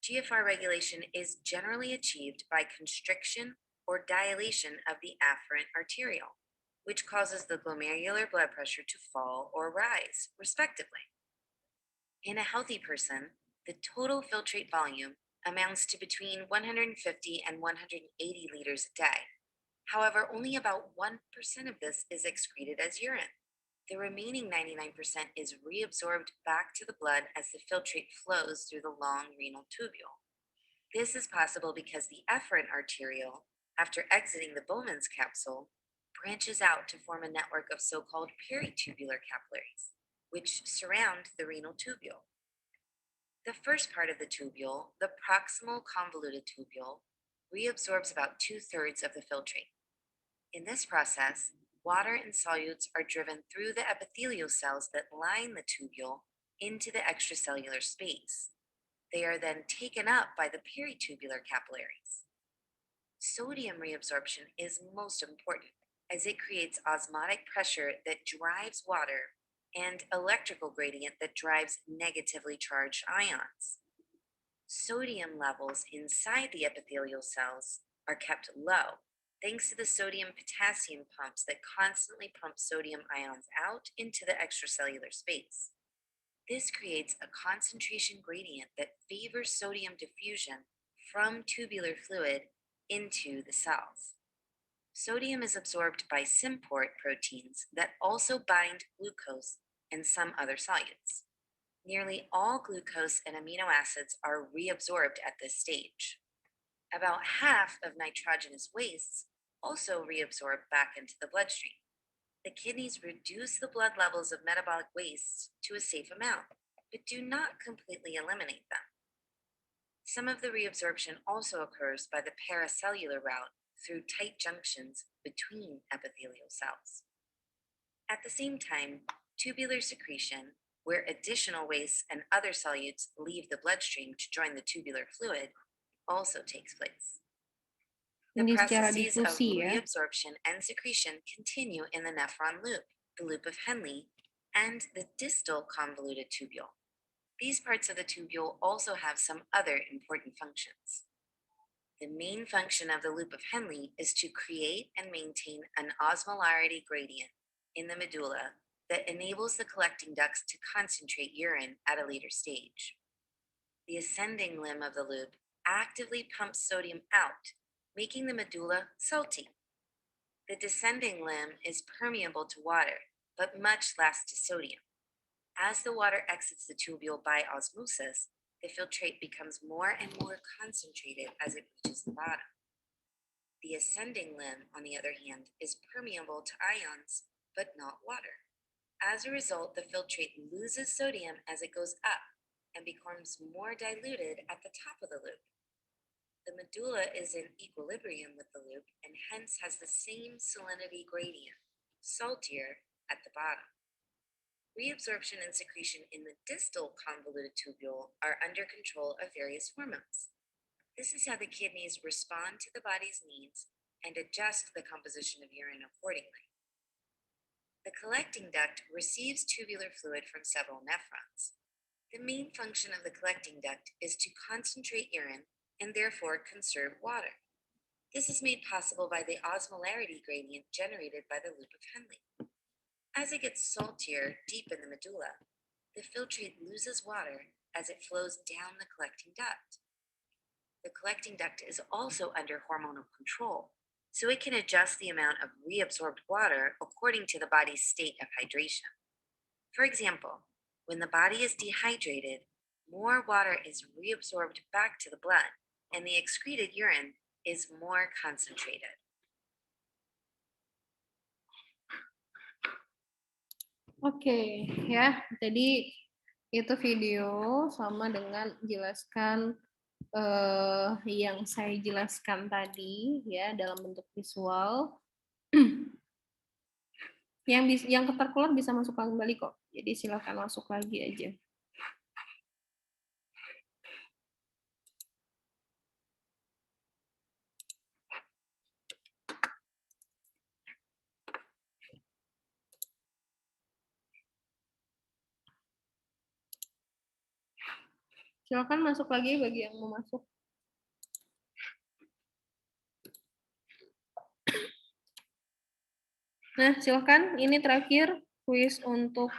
GFR regulation is generally achieved by constriction or dilation of the afferent arteriole, which causes the glomerular blood pressure to fall or rise, respectively. In a healthy person, the total filtrate volume amounts to between 150 and 180 liters a day. However, only about 1% of this is excreted as urine. The remaining 99% is reabsorbed back to the blood as the filtrate flows through the long renal tubule. This is possible because the efferent arteriole, after exiting the Bowman's capsule, branches out to form a network of so-called peritubular capillaries, which surround the renal tubule. The first part of the tubule, the proximal convoluted tubule, reabsorbs about 2/3 of the filtrate. In this process, water and solutes are driven through the epithelial cells that line the tubule into the extracellular space. They are then taken up by the peritubular capillaries. Sodium reabsorption is most important as it creates osmotic pressure that drives water and electrical gradient that drives negatively charged ions. Sodium levels inside the epithelial cells are kept low thanks to the sodium potassium pumps that constantly pump sodium ions out into the extracellular space. This creates a concentration gradient that favors sodium diffusion from tubular fluid into the cells. Sodium is absorbed by symport proteins that also bind glucose and some other solutes. Nearly all glucose and amino acids are reabsorbed at this stage. About half of nitrogenous wastes also reabsorb back into the bloodstream. The kidneys reduce the blood levels of metabolic wastes to a safe amount, but do not completely eliminate them. Some of the reabsorption also occurs by the paracellular route through tight junctions between epithelial cells. At the same time, tubular secretion, where additional wastes and other solutes leave the bloodstream to join the tubular fluid, also takes place. The Ini secara processes of difusi ya. reabsorption and secretion continue in the nephron loop, the loop of Henle, and the distal convoluted tubule. These parts of the tubule also have some other important functions. The main function of the loop of Henle is to create and maintain an osmolarity gradient in the medulla that enables the collecting ducts to concentrate urine at a later stage. The ascending limb of the loop actively pumps sodium out, making the medulla salty. The descending limb is permeable to water, but much less to sodium. As the water exits the tubule by osmosis, the filtrate becomes more and more concentrated as it reaches the bottom. The ascending limb, on the other hand, is permeable to ions, but not water. As a result, the filtrate loses sodium as it goes up and becomes more diluted at the top of the loop. The medulla is in equilibrium with the loop and hence has the same salinity gradient, saltier, at the bottom. Reabsorption and secretion in the distal convoluted tubule are under control of various hormones. This is how the kidneys respond to the body's needs and adjust the composition of urine accordingly. The collecting duct receives tubular fluid from several nephrons. The main function of the collecting duct is to concentrate urine and therefore conserve water. This is made possible by the osmolarity gradient generated by the loop of Henle. As it gets saltier deep in the medulla, the filtrate loses water as it flows down the collecting duct. The collecting duct is also under hormonal control, so it can adjust the amount of reabsorbed water according to the body's state of hydration. For example, When the body is dehydrated, more water is reabsorbed back to the blood, and the excreted urine is more concentrated. Oke, ya. Jadi itu video sama dengan jelaskan yang saya jelaskan tadi ya dalam bentuk visual. yang keterkeluar bisa masuk kembali kok. Jadi silakan masuk lagi aja. Silakan masuk lagi bagi yang mau masuk. Nah, silakan. Ini terakhir kuis untuk